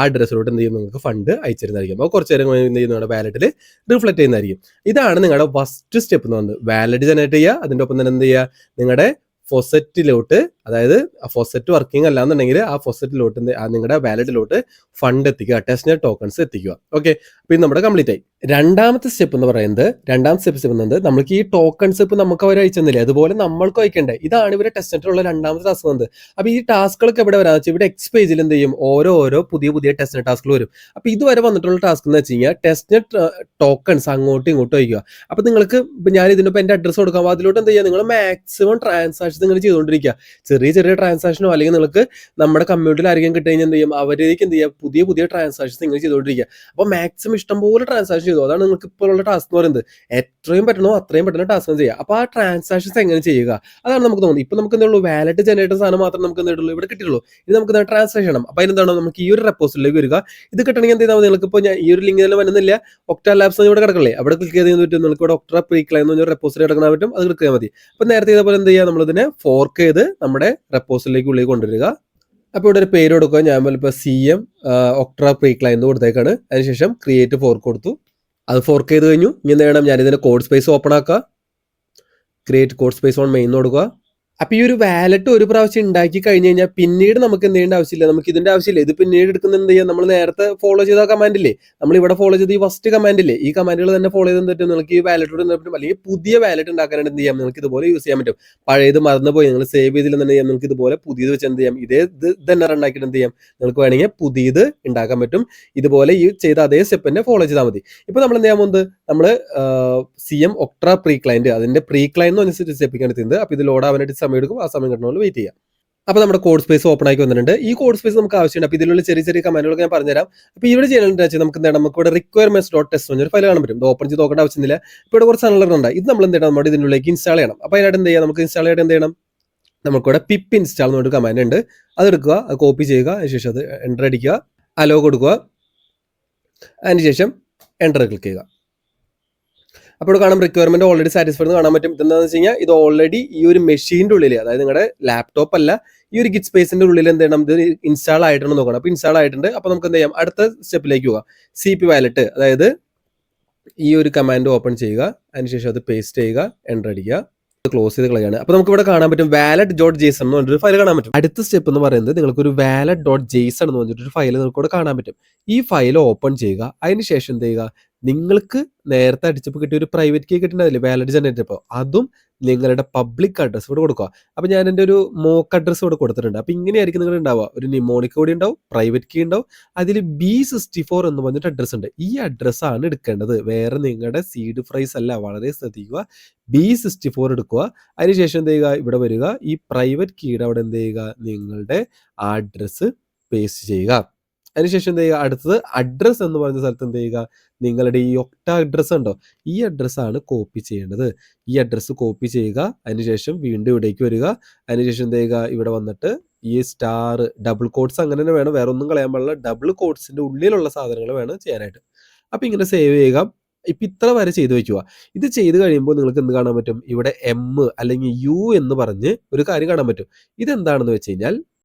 Speaker 1: അഡ്രസ്സിലോട്ട് എന്ത് ചെയ്യും, നിങ്ങൾക്ക് ഫണ്ട് അയച്ചിരുന്നതായിരിക്കും. അപ്പോൾ കുറച്ച് നേരം എന്ത് ചെയ്യും, നിങ്ങളുടെ വാലറ്റിൽ റിഫ്ലക്ട് ചെയ്യുന്നതായിരിക്കും. ഇതാണ് നിങ്ങളുടെ ഫസ്റ്റ് സ്റ്റെപ്പ് എന്ന് പറയുന്നത്, വാലറ്റ് ജനറേറ്റ് ചെയ്യുക. അതിൻ്റെ ഒപ്പം തന്നെ എന്ത് ചെയ്യുക, നിങ്ങളുടെ ഫോസെറ്റിലോട്ട്, അതായത് ഫോസെറ്റ് വർക്കിംഗ് അല്ലാന്നുണ്ടെങ്കിൽ ആ ഫോസെറ്റിലോട്ട് നിങ്ങളുടെ വാലറ്റിലോട്ട് ഫണ്ട് എത്തിക്കുക, ടെസ്റ്റ് ടോക്കൺസ് എത്തിക്കുക. ഓക്കെ, അപ്പോൾ ഇത് നമ്മുടെ കംപ്ലീറ്റ് ആയി. രണ്ടാമത്തെ സ്റ്റെപ്പ് എന്ന് പറയുന്നത് നമുക്ക് ഈ ടോക്കൺസ് ഇപ്പം നമുക്ക് അവർ അയച്ചെന്നില്ലേ, അതുപോലെ നമ്മൾക്ക് അയക്കണ്ടേ. ഇതാണ് ഇവരെ ടെസ്റ്റ് നെറ്റിലുള്ള രണ്ടാമത്തെ ടാസ്ക് വന്നത്. അപ്പോൾ ഈ ടാസ്കുകളൊക്കെ എവിടെ വരാന്ന് വെച്ചാൽ ഇവിടെ X പേജിൽ എന്ത് ചെയ്യും, ഓരോ പുതിയ ടെസ്റ്റ് നെറ്റ് ടാസ്കുകൾ വരും. അപ്പോൾ ഇതുവരെ വന്നിട്ടുള്ള ടാസ്ക് എന്ന് വെച്ച് കഴിഞ്ഞാൽ ടെസ്റ്റ് നെറ്റ് ടോക്കൺസ് അങ്ങോട്ടും ഇങ്ങോട്ടും അയക്കുക. അപ്പോൾ നിങ്ങൾക്ക് ഇപ്പം ഞാൻ ഇതിനിപ്പോൾ എൻ്റെ അഡ്രസ്സ് കൊടുക്കാം, അതിലോട്ട് എന്ത് ചെയ്യുക, നിങ്ങൾ മാക്സിമം ട്രാൻസാക്ഷൻ നിങ്ങൾ ചെയ്തുകൊണ്ടിരിക്കുക. ചെറിയ ചെറിയ ട്രാൻസാക്ഷനോ അല്ലെങ്കിൽ നിങ്ങൾക്ക് നമ്മുടെ കമ്മ്യൂണിറ്റിയിൽ ആരെങ്കിലും കിട്ടി കഴിഞ്ഞാൽ എന്ത് ചെയ്യും, അവരേക്ക് എന്ത് ചെയ്യുക, പുതിയ പുതിയ ട്രാൻസാക്ഷൻസ് നിങ്ങൾ ചെയ്തുകൊണ്ടിരിക്കുക. അപ്പോൾ മാക്സിമം ഇഷ്ടംപോലെ ട്രാൻസാക്ഷൻ ചെയ്തു. അതാണ് നിങ്ങൾക്ക് ഇപ്പോഴുള്ള ടാസ്ക് എന്ന് പറയുന്നത്. എത്രയും പറ്റണോ അത്രയും പെട്ടെന്ന് ടാസ്ക് ചെയ്യുക. അപ്പോൾ ആ ട്രാൻസാക്ഷൻസ് എങ്ങനെ ചെയ്യുക, അതാണ് നമുക്ക് തോന്നുന്നത്. ഇപ്പൊ നമുക്ക് എന്തുള്ളൂ, വാലറ്റ് ജനറേറ്റർ സാധനം മാത്രം നമുക്ക് എന്തുള്ളൂ ഇവിടെ കിട്ടിയുള്ളൂ. ഇത് നമുക്ക് ട്രാൻസാക്ഷൻ ചെയ്യണം. അപ്പോൾ അതിനെന്താണോ നമുക്ക് ഈ ഒരു റെപ്പോസിറ്ററിയിലേക്ക് വരിക. ഇത് കിട്ടണമെങ്കിൽ എന്ത് ചെയ്താൽ മതി, നിങ്ങൾക്ക് ഇപ്പോൾ ഞാൻ ഈ ഒരു ലിങ്ക് തന്നെ വരുന്നില്ല, ഒക്ട ലാബ്സ് ഇവിടെ കിടക്കല്ലേ, അവിടെ ക്ലിക്ക് ചെയ്ത് പറ്റും. നിങ്ങൾക്ക് ഇവിടെ ഒക്ട പ്രീക്ലൈൻ എന്ന് പറഞ്ഞ റെപ്പോസിറ്ററി കിടക്കാൻ പറ്റും, അത് ക്ലിക്ക് ചെയ്യാൻ മതി. അപ്പോൾ നേരത്തെ ഇതേപോലെ എന്ത് ചെയ്യുക, നമ്മളിതിനെ ഫോർക്ക് ചെയ്ത് നമ്മുടെ റെപ്പോസിറ്ററിയിലേക്ക് ഉള്ളിൽ കൊണ്ടുവരിക. അപ്പോൾ ഇവിടെ ഒരു പേര് കൊടുക്കുക. ഞാൻ ഇപ്പോൾ CM ഒക്ട്ര പ്രീക്ലൈൻ എന്ന് കൊടുത്തേക്കാണ്. അതിനുശേഷം ക്രിയേറ്റ് ഫോർക്ക് കൊടുത്തു. അത് ഫോർക്ക് ചെയ്ത് കഴിഞ്ഞു. ഇനി എന്ത് ചെയ്യണം, ഞാനിതിൻ്റെ കോഡ് സ്പേസ് ഓപ്പൺ ആക്കുക. Create code space on main കൊടുക്കുക. അപ്പോൾ ഈ ഒരു വാലറ്റ് ഒരു പ്രാവശ്യം ഉണ്ടാക്കി കഴിഞ്ഞ് കഴിഞ്ഞാൽ പിന്നീട് നമുക്ക് എന്ത് ചെയ്യേണ്ട ആവശ്യമില്ല, നമുക്ക് ഇതിന്റെ ആവശ്യമില്ല. ഇത് പിന്നീട് എടുക്കുന്ന എന്ത് ചെയ്യാം, നമ്മൾ നേരത്തെ ഫോളോ ചെയ്ത കമാൻഡില്ലേ, നമ്മൾ ഇവിടെ ഫോളോ ചെയ്ത ഈ ഫസ്റ്റ് കമാൻഡില്ലേ, ഈ കമാൻഡുകൾ തന്നെ ഫോളോ ചെയ്ത് പറ്റും. നിങ്ങൾക്ക് ഈ വാലറ്റോട് പറ്റും, അല്ലെങ്കിൽ പുതിയ വാലറ്റ് ഉണ്ടാക്കാനായിട്ട് എന്ത് ചെയ്യാം, നിങ്ങൾക്ക് ഇതുപോലെ യൂസ് ചെയ്യാൻ പറ്റും. പഴയത് മറന്നുപോയി നിങ്ങൾ സേവ് ചെയ്തില്ലെന്നുണ്ടെങ്കിൽ നിങ്ങൾക്ക് ഇതുപോലെ പുതിയത് വെച്ച് എന്ത് ചെയ്യാം, ഇത് തന്നെ റൺ ആക്കിയിട്ട് എന്ത് ചെയ്യാം, നിങ്ങൾക്ക് വേണമെങ്കിൽ പുതിയത് ഉണ്ടാക്കാൻ പറ്റും. ഇതുപോലെ ഈ ചെയ്ത അതേ സ്റ്റെപ്പ് തന്നെ ഫോളോ ചെയ്താൽ മതി. ഇപ്പോൾ നമ്മൾ എന്ത് ചെയ്യാൻ പോകുന്നത്, നമ്മൾ CM ഒക്ട്ര പ്രീക്ലൈൻറ്റ് അതിന്റെ പ്രീക്ലൈൻ എന്ന് പറഞ്ഞ സ്റ്റെപ്പിക്കാണ് എത്തുന്നത്. അപ്പോൾ ഇത് ലോഡ് ആവാനായിട്ട് സമയം എടുക്കും. ആ സമയം കിട്ടണമെന്ന് വെയിറ്റ് ചെയ്യാം. അപ്പോൾ നമ്മുടെ കോഡ് സ്പേസ് ഓപ്പൺ ആക്കി വന്നിട്ടുണ്ട്. ഈ കോഡ് സ്പേസ് നമുക്ക് ആവശ്യമുണ്ട്. അപ്പോൾ ഇതിലുള്ള ചെറിയ ചെറിയ കമാൻഡുകളൊക്കെ ഞാൻ പറഞ്ഞുതരാം. അപ്പോൾ ഇവിടെ ചെയ്യേണ്ടത് വെച്ചാൽ നമുക്ക് എന്താണ്, നമുക്ക് ഇവിടെ requirements.txt എന്നൊരു ഫയൽ കാണാൻ പറ്റും. ഇത് ഓപ്പൺ ചെയ്ത് നോക്കേണ്ട ആവശ്യമില്ല. ഇപ്പോൾ ഇവിടെ കുറച്ച് സാധനങ്ങളുണ്ട്. ഇത് നമ്മൾ എന്ത് ചെയ്യണം, നമ്മുടെ ഇതിനുള്ളിലേക്ക് ഇൻസ്റ്റാൾ ചെയ്യണം. അപ്പോൾ അതിനായിട്ട് എന്ത് ചെയ്യാം, നമുക്ക് ഇൻസ്റ്റാൾ ചെയ്തിട്ട് എന്ത് ചെയ്യണം, നമുക്കിവിടെ പിപ്പ് ഇൻസ്റ്റാൾ എന്നൊരു കമാൻഡ് ഉണ്ട്. അത് എടുക്കുക, അത് കോപ്പി ചെയ്യുക, അതിനുശേഷം അത് എൻ്റർ അടിക്കുക, അലോ കൊടുക്കുക, അതിനുശേഷം എൻ്റർ ക്ലിക്ക് ചെയ്യുക. അപ്പോൾ കാണാം റിക്വയർമെന്റ് ഓൾറെഡി സാറ്റിസ്ഫൈഡ് എന്ന് കാണാൻ പറ്റും. ഇതെന്താണെന്ന് വെച്ച് കഴിഞ്ഞാൽ ഇത് ഓൾറെഡി ഈ ഒരു മെഷീൻ്റെ ഉള്ളിൽ, അതായത് നിങ്ങളുടെ ലാപ്ടോപ്പ് അല്ല, ഈ ഒരു ഗിറ്റ് സ്പേസിന്റെ ഉള്ളിൽ എന്ത് ചെയ്യണം, ഇത് ഇൻസ്റ്റാൾ ആയിട്ടുണ്ടെന്ന് നോക്കണം. അപ്പോൾ ഇൻസ്റ്റാൾ ആയിട്ടുണ്ട്. അപ്പോൾ നമുക്ക് എന്ത് ചെയ്യാം, അടുത്ത സ്റ്റെപ്പിലേക്ക് പോകാം. CP വാലറ്റ്, അതായത് ഈ ഒരു കമാൻഡ് ഓപ്പൺ ചെയ്യുക, അതിനുശേഷം അത് പേസ്റ്റ് ചെയ്യുക, എൻ്റർ അടിക്കുക, ക്ലോസ് ചെയ്ത് കളയാണ്. അപ്പോൾ നമുക്ക് ഇവിടെ കാണാൻ പറ്റും wallet.json എന്ന് പറഞ്ഞൊരു ഫയൽ കാണാൻ പറ്റും. അടുത്ത സ്റ്റെപ്പ് എന്ന് പറയുന്നത് നിങ്ങൾക്കൊരു wallet.json എന്ന് പറഞ്ഞിട്ടൊരു ഫയൽ നിങ്ങൾക്ക് ഇവിടെ കാണാൻ പറ്റും. ഈ ഫയൽ ഓപ്പൺ ചെയ്യുക. അതിനുശേഷം എന്ത് ചെയ്യുക, നിങ്ങൾക്ക് നേരത്തെ അടിച്ചപ്പോൾ കിട്ടിയ ഒരു പ്രൈവറ്റ് കീ കിട്ടുന്നതില്ലേ വാലറ്റ് ജനറേറ്റർ, അപ്പോൾ അതും നിങ്ങളുടെ പബ്ലിക് അഡ്രസ് ഇവിടെ കൊടുക്കുക. അപ്പോൾ ഞാൻ എൻ്റെ ഒരു മോക്ക് അഡ്രസ് ഇവിടെ കൊടുത്തിട്ടുണ്ട്. അപ്പോൾ ഇങ്ങനെയായിരിക്കും നിങ്ങൾ ഉണ്ടാവുക. ഒരു നിമോണിക് കൂടി ഉണ്ടാവും, പ്രൈവറ്റ് കീ ഉണ്ടാവും, അതിൽ B64 എന്ന് പറഞ്ഞിട്ട് അഡ്രസ് ഉണ്ട്. ഈ അഡ്രസ്സാണ് എടുക്കേണ്ടത്, വേറെ നിങ്ങളുടെ സീഡ് ഫ്രൈസ് അല്ല. വളരെ ശ്രദ്ധിക്കുക. B64 എടുക്കുക. അതിനുശേഷം എന്ത് ചെയ്യുക, ഇവിടെ വരിക, ഈ പ്രൈവറ്റ് കീയുടെ അവിടെ എന്ത് ചെയ്യുക, നിങ്ങളുടെ അഡ്രസ്സ് പേസ്റ്റ് ചെയ്യുക. അതിനുശേഷം എന്ത് ചെയ്യുക, അടുത്തത് അഡ്രസ്സ് എന്ന് പറയുന്ന സ്ഥലത്ത് എന്ത് ചെയ്യുക, നിങ്ങളുടെ ഈ ഒക്ട അഡ്രസ്സ് ഉണ്ടോ, ഈ അഡ്രസ്സാണ് കോപ്പി ചെയ്യേണ്ടത്. ഈ അഡ്രസ്സ് കോപ്പി ചെയ്യുക. അതിനുശേഷം വീണ്ടും ഇവിടേക്ക് വരിക. അതിനുശേഷം എന്ത് ചെയ്യുക, ഇവിടെ വന്നിട്ട് ഈ സ്റ്റാർ ഡബിൾ കോട്ട്സ് അങ്ങനെ തന്നെ വേണം, വേറെ ഒന്നും കളയാൻ പാടില്ല. ഡബിൾ കോട്ട്സിന്റെ ഉള്ളിലുള്ള സാധനങ്ങൾ വേണം ചെയ്യാനായിട്ട്. അപ്പോൾ ഇങ്ങനെ സേവ് ചെയ്യുക. ഇപ്പം ഇത്ര വരെ ചെയ്ത് വെക്കുക. ഇത് ചെയ്ത് കഴിയുമ്പോൾ നിങ്ങൾക്ക് എന്ത് കാണാൻ പറ്റും, ഇവിടെ M അല്ലെങ്കിൽ U എന്ന് പറഞ്ഞ് ഒരു കാര്യം കാണാൻ പറ്റും. ഇതെന്താണെന്ന് വെച്ച് കഴിഞ്ഞാൽ,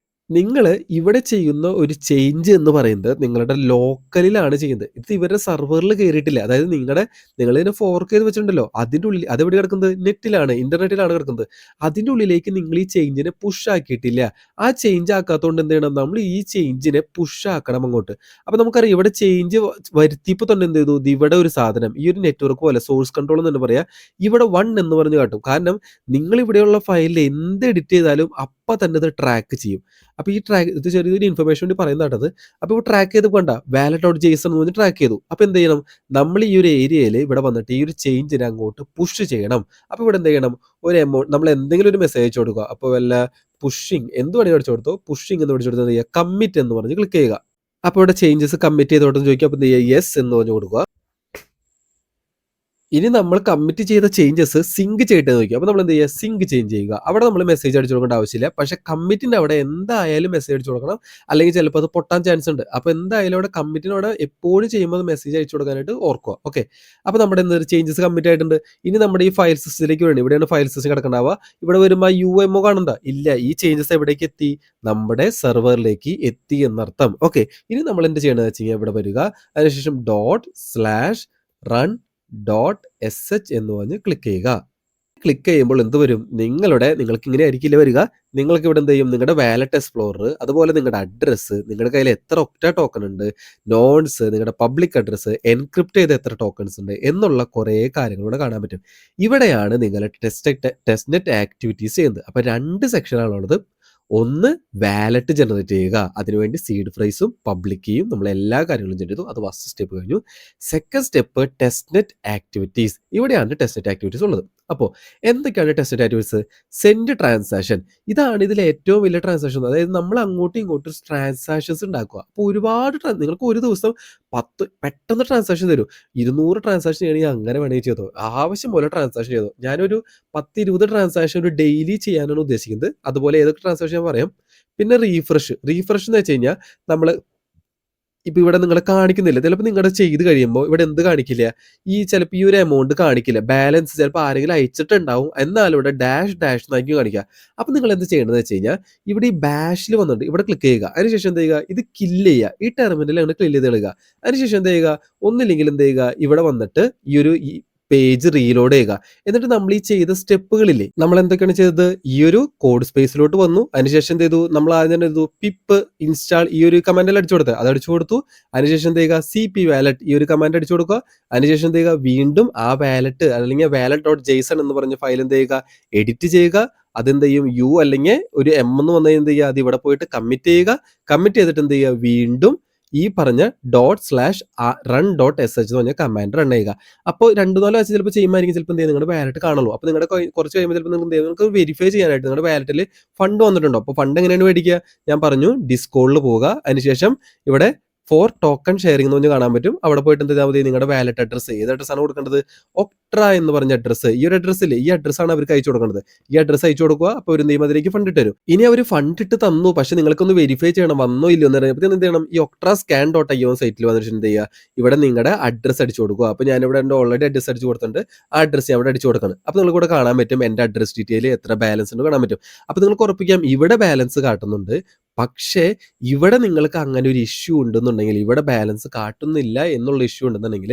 Speaker 1: നിങ്ങൾ ഇവിടെ ചെയ്യുന്ന ഒരു ചേഞ്ച് എന്ന് പറയുന്നത് നിങ്ങളുടെ ലോക്കലിലാണ് ചെയ്യുന്നത്. ഇത് ഇവരുടെ സെർവറിൽ കയറിയിട്ടില്ല. അതായത് നിങ്ങളിതിനെ ഫോർക്ക് ചെയ്ത് വെച്ചിട്ടുണ്ടല്ലോ, അതിൻ്റെ ഉള്ളിൽ അതെവിടെ കിടക്കുന്നത്, നെറ്റിലാണ്, ഇന്റർനെറ്റിലാണ് കിടക്കുന്നത്. അതിൻ്റെ ഉള്ളിലേക്ക് നിങ്ങൾ ഈ ചേഞ്ചിനെ പുഷ് ആക്കിയിട്ടില്ല. ആ ചേഞ്ച് ആക്കാത്തതുകൊണ്ട് എന്ത് ചെയ്യണം, നമ്മൾ ഈ ചേഞ്ചിനെ പുഷ് ആക്കണം അങ്ങോട്ട്. അപ്പോൾ നമുക്കറിയാം ഇവിടെ ചേഞ്ച് വരുത്തിയപ്പോൾ തന്നെ എന്ത് ചെയ്തു, ഇവിടെ ഒരു സാധനം, ഈ ഒരു നെറ്റ്വർക്ക് പോലെ സോഴ്സ് കൺട്രോൾ എന്ന് പറയാം, ഇവിടെ 1 എന്ന് പറഞ്ഞ് കാട്ടും. കാരണം നിങ്ങൾ ഇവിടെയുള്ള ഫയലിൽ എന്ത് എഡിറ്റ് ചെയ്താലും അപ്പം തന്നെ ഇത് ട്രാക്ക് ചെയ്യും. അപ്പോൾ ഈ ട്രാക്ക്, ഇത് ചെറിയൊരു ഇൻഫർമേഷൻ വേണ്ടി പറയുന്നതാണത്. അപ്പോൾ ഇപ്പോൾ ട്രാക്ക് ചെയ്ത് കണ്ട wallet.json എന്ന് പറഞ്ഞ് ട്രാക്ക് ചെയ്തു. അപ്പോൾ എന്ത് ചെയ്യണം, നമ്മൾ ഈ ഒരു ഏരിയയിൽ ഇവിടെ വന്നിട്ട് ഈ ഒരു ചേഞ്ചിനെ അങ്ങോട്ട് പുഷ് ചെയ്യണം. അപ്പോൾ ഇവിടെ എന്ത് ചെയ്യണം, ഒരു എമൗണ്ട് നമ്മൾ എന്തെങ്കിലും ഒരു മെസ്സേജ് കൊടുക്കുക. അപ്പോൾ വല്ല പുഷിങ് എന്ത് വേണമെങ്കിൽ അടിച്ചു കൊടുത്തോ, പുഷിങ് എന്ന് പഠിച്ചു കൊടുത്താൽ കമ്മിറ്റ് എന്ന് പറഞ്ഞ് ക്ലിക്ക് ചെയ്യുക. അപ്പോൾ ഇവിടെ ചേഞ്ചസ് കമ്മിറ്റ് ചെയ്തോട്ടെന്ന് ചോദിക്കുക. അപ്പോൾ എന്ത് ചെയ്യുക, യെസ് എന്ന് പറഞ്ഞ് കൊടുക്കുക. ഇനി നമ്മൾ കമ്മിറ്റ് ചെയ്ത ചേഞ്ചസ് സിങ്ക് ചെയ്തിട്ട് നോക്കി. അപ്പോൾ നമ്മൾ എന്ത് ചെയ്യുക, സിങ്ക് ചേഞ്ച് ചെയ്യുക. അവിടെ നമ്മൾ മെസ്സേജ് അടിച്ചു കൊടുക്കേണ്ട ആവശ്യമില്ല. പക്ഷേ കമ്മിറ്റിൻ്റെ അവിടെ എന്തായാലും മെസ്സേജ് അടിച്ചു കൊടുക്കണം, അല്ലെങ്കിൽ ചിലപ്പോൾ അത് പൊട്ടാൻ ചാൻസ് ഉണ്ട്. അപ്പോൾ എന്തായാലും അവിടെ കമ്മിറ്റിനോടെ എപ്പോഴും ചെയ്യുമ്പോൾ മെസ്സേജ് അയച്ചു കൊടുക്കാനായിട്ട് ഓർക്കുക. ഓക്കെ, അപ്പോൾ നമ്മുടെ എന്തൊരു ചേഞ്ചസ് കമ്മിറ്റ് ആയിട്ടുണ്ട്. ഇനി നമ്മുടെ ഈ ഫയൽ സിസ്റ്റത്തിലേക്ക് വേണ്ടി, ഇവിടെയാണ് ഫയൽ സിസ്റ്റം കിടക്കണ്ടാവുക. ഇവിടെ വരുമ്പോൾ UMO കാണണ്ട, ഇല്ല, ഈ ചേഞ്ചസ് എവിടേക്ക് എത്തി, നമ്മുടെ സെർവറിലേക്ക് എത്തി എന്നർത്ഥം. ഓക്കെ, ഇനി നമ്മൾ എന്ത് ചെയ്യണമെന്ന് വെച്ച് കഴിഞ്ഞാൽ ഇവിടെ വരിക, അതിനുശേഷം .run.sh എന്ന് പറഞ്ഞ് ക്ലിക്ക് ചെയ്യുക. ക്ലിക്ക് ചെയ്യുമ്പോൾ എന്ത് വരും, നിങ്ങൾക്ക് ഇങ്ങനെ ആയിരിക്കില്ല വരിക. നിങ്ങൾക്ക് ഇവിടെ എന്ത് ചെയ്യും, നിങ്ങളുടെ വാലറ്റ് എക്സ്പ്ലോറർ, അതുപോലെ നിങ്ങളുടെ അഡ്രസ്സ്, നിങ്ങളുടെ കയ്യിൽ എത്ര ഒക്ട ടോക്കൺ ഉണ്ട്, നോൺസ്, നിങ്ങളുടെ പബ്ലിക് അഡ്രസ്സ്, എൻക്രിപ്റ്റ് ചെയ്ത എത്ര ടോക്കൺസ് ഉണ്ട് എന്നുള്ള കുറേ കാര്യങ്ങൾ ഇവിടെ കാണാൻ പറ്റും. ഇവിടെയാണ് നിങ്ങൾ ടെസ്റ്റ് നെറ്റ് ആക്ടിവിറ്റീസ് ചെയ്യുന്നത്. അപ്പോൾ 2 സെക്ഷനാണുള്ളത്. ഒന്ന് വാലറ്റ് ജനറേറ്റ് ചെയ്യുക, അതിനുവേണ്ടി സീഡ് ഫ്രൈസും പബ്ലിക് കീയും നമ്മൾ എല്ലാ കാര്യങ്ങളും ചെയ്തു. അത് ഫസ്റ്റ് സ്റ്റെപ്പ് കഴിഞ്ഞു. Second step test net activities. ഇവിടെയാണ് ടെസ്റ്റ് നെറ്റ് ആക്ടിവിറ്റീസ് ഉള്ളത്. അപ്പോൾ എന്തൊക്കെയാണ് ടെസ്റ്റ് ഡാറ്റാബേസ്? സെൻഡ് ട്രാൻസാക്ഷൻ ഇതാണ് ഇതിലെ ഏറ്റവും വലിയ ട്രാൻസാക്ഷൻ. അതായത് നമ്മൾ അങ്ങോട്ടും ഇങ്ങോട്ടും ട്രാൻസാക്ഷൻസ് ഉണ്ടാക്കുക. അപ്പോൾ ഒരുപാട് നിങ്ങൾക്ക് ഒരു ദിവസം 10 പെട്ടെന്ന് ട്രാൻസാക്ഷൻ തരും. 200 ട്രാൻസാക്ഷൻ ചെയ്യണമെങ്കിൽ അങ്ങനെ വേണമെങ്കിൽ ചെയ്തോ. ആവശ്യം പോലെ ട്രാൻസാക്ഷൻ ചെയ്തോ. ഞാനൊരു 10, 20 ട്രാൻസാക്ഷൻ ഒരു ഡെയിലി ചെയ്യാനാണ് ഉദ്ദേശിക്കുന്നത്. അതുപോലെ ഏതൊക്കെ ട്രാൻസാക്ഷൻ ഞാൻ പറയാം. പിന്നെ റീഫ്രഷ് എന്ന് വെച്ച് കഴിഞ്ഞാൽ നമ്മൾ ഇപ്പൊ ഇവിടെ നിങ്ങളെ കാണിക്കുന്നില്ല. ചിലപ്പോൾ നിങ്ങളുടെ ചെയ്ത് കഴിയുമ്പോൾ ഇവിടെ എന്ത് കാണിക്കില്ല? ചിലപ്പോൾ ഈ ഒരു എമൗണ്ട് കാണിക്കില്ല. ബാലൻസ് ചിലപ്പോൾ ആരെങ്കിലും അയച്ചിട്ടുണ്ടാവും. എന്നാലും ഇവിടെ ഡാഷ് എന്നായിരിക്കും കാണിക്കുക. അപ്പോൾ നിങ്ങൾ എന്ത് ചെയ്യേണ്ടതെന്ന് വെച്ച് കഴിഞ്ഞാൽ ഇവിടെ ഈ ബാഷിൽ വന്നിട്ട് ഇവിടെ ക്ലിക്ക് ചെയ്യുക. അതിനുശേഷം എന്ത് ചെയ്യുക? ഇത് കില്ല് ചെയ്യുക. ഈ ടെർമിനൽ അങ്ങോട്ട് ക്ലില്ല് ചെയ്ത് കളയുക. അതിനുശേഷം എന്ത് ചെയ്യുക? ഒന്നില്ലെങ്കിൽ എന്ത് ചെയ്യുക? ഇവിടെ വന്നിട്ട് ഈ പേജ് റീലോഡ് ചെയ്യുക. എന്നിട്ട് നമ്മൾ ഈ ചെയ്ത സ്റ്റെപ്പുകളില്ലേ, നമ്മൾ എന്തൊക്കെയാണ് ചെയ്തത്? ഈ ഒരു കോഡ് സ്പേസിലോട്ട് വന്നു. അതിനുശേഷം എന്ത് ചെയ്തു? നമ്മൾ ആദ്യം തന്നെ ചെയ്തു പിപ്പ് ഇൻസ്റ്റാൾ ഈ ഒരു കമാൻഡിൽ അടിച്ചു കൊടുത്തത്, അത് അടിച്ചു കൊടുത്തു. അതിനുശേഷം എന്ത് ചെയ്യുക? CP വാലറ്റ് ഈ ഒരു കമാൻഡ് അടിച്ചു കൊടുക്കുക. അതിനുശേഷം എന്ത് ചെയ്യുക? വീണ്ടും ആ വാലറ്റ് അല്ലെങ്കിൽ wallet.json എന്ന് പറഞ്ഞ ഫയൽ എന്ത് ചെയ്യുക? എഡിറ്റ് ചെയ്യുക. അതെന്ത് ചെയ്യും? അല്ലെങ്കിൽ ഒരു എന്ന് വന്നു എന്ത് ചെയ്യുക? അത് ഇവിടെ പോയിട്ട് കമ്മിറ്റ് ചെയ്യുക. കമ്മിറ്റ് ചെയ്തിട്ട് എന്ത് ചെയ്യുക? വീണ്ടും ഈ പറഞ്ഞ ./run.sh എന്ന് പറഞ്ഞ കമാൻഡ് റൺ ചെയ്യുക. അപ്പോൾ 2-4 ആഴ്ച ചിലപ്പോൾ ചെയ്യുമായിരിക്കും. ചിലപ്പോൾ എന്ത് ചെയ്യും? നിങ്ങളുടെ വാലറ്റ് കാണുള്ളൂ. അപ്പോൾ നിങ്ങളുടെ കുറച്ച് കഴിയുമ്പോൾ ചിലപ്പോൾ നിങ്ങൾക്ക് വെരിഫൈ ചെയ്യാനായിട്ട് നിങ്ങളുടെ വാലറ്റിൽ ഫണ്ട് വന്നിട്ടുണ്ടോ? അപ്പോൾ ഫണ്ട് എങ്ങനെയാണ് മേടിക്കുക? ഞാൻ പറഞ്ഞു ഡിസ്കോഡിൽ പോവുക. അതിനുശേഷം ഇവിടെ ഫോർ ടോക്കൺ ഷെയറിംഗ് എന്ന് പറഞ്ഞ് കാണാൻ പറ്റും. അവിടെ പോയിട്ട് എന്ത് ചെയ്താൽ മതി? നിങ്ങളുടെ വാലറ്റ് അഡ്രസ്സ് ഏത് അഡ്രസ്സാണ് കൊടുക്കേണ്ടത്? ഒക്ട്ര എന്ന് പറഞ്ഞ അഡ്രസ്സ്, ഈ ഒരു അഡ്രസ്സില്ലേ, ഈ അഡ്രസ്സാണ് അവർക്ക് അയച്ചു കൊടുക്കേണ്ടത്. ഈ അഡ്രസ്സ് അയച്ചു കൊടുക്കുക. അപ്പോൾ ഒരു നിയമത്തിലേക്ക് ഫണ്ട് ഇട്ട് തരും. ഇനി അവർ ഫണ്ട് ഇട്ട് തന്നു, പക്ഷെ നിങ്ങൾക്കൊന്ന് വെരിഫൈ ചെയ്യണം വന്നോ ഇല്ലയോ എന്ന് അറിയാൻ. എന്ത് ചെയ്യണം? ഈ octrascan.io സൈറ്റിൽ വന്നിട്ട് എന്ത് ചെയ്യുക? ഇവിടെ നിങ്ങളുടെ അഡ്രസ്സ് അടിച്ചു കൊടുക്കുക. അപ്പോൾ ഞാനിവിടെ എൻ്റെ ഓൾറെഡി അഡ്രസ്സ് അടിച്ചു കൊടുത്തിട്ടുണ്ട്. ആ അഡ്രസ്സ് അവിടെ അടിച്ചു കൊടുക്കണം. അപ്പോൾ നിങ്ങൾക്ക് ഇവിടെ കാണാൻ പറ്റും എൻ്റെ അഡ്രസ് ഡീറ്റെയിൽ എത്ര ബാലൻസ് ഉണ്ട് കാണാൻ പറ്റും. അപ്പോൾ നിങ്ങൾക്ക് ഉറപ്പിക്കാം ഇവിടെ ബാലൻസ് കാട്ടുന്നുണ്ട്. പക്ഷേ ഇവിടെ നിങ്ങൾക്ക് അങ്ങനെ ഒരു ഇഷ്യൂ ഉണ്ടെന്നുണ്ടെങ്കിൽ, ഇവിടെ ബാലൻസ് കാട്ടുന്നില്ല എന്നുള്ള ഇഷ്യൂ ഉണ്ടെന്നുണ്ടെങ്കിൽ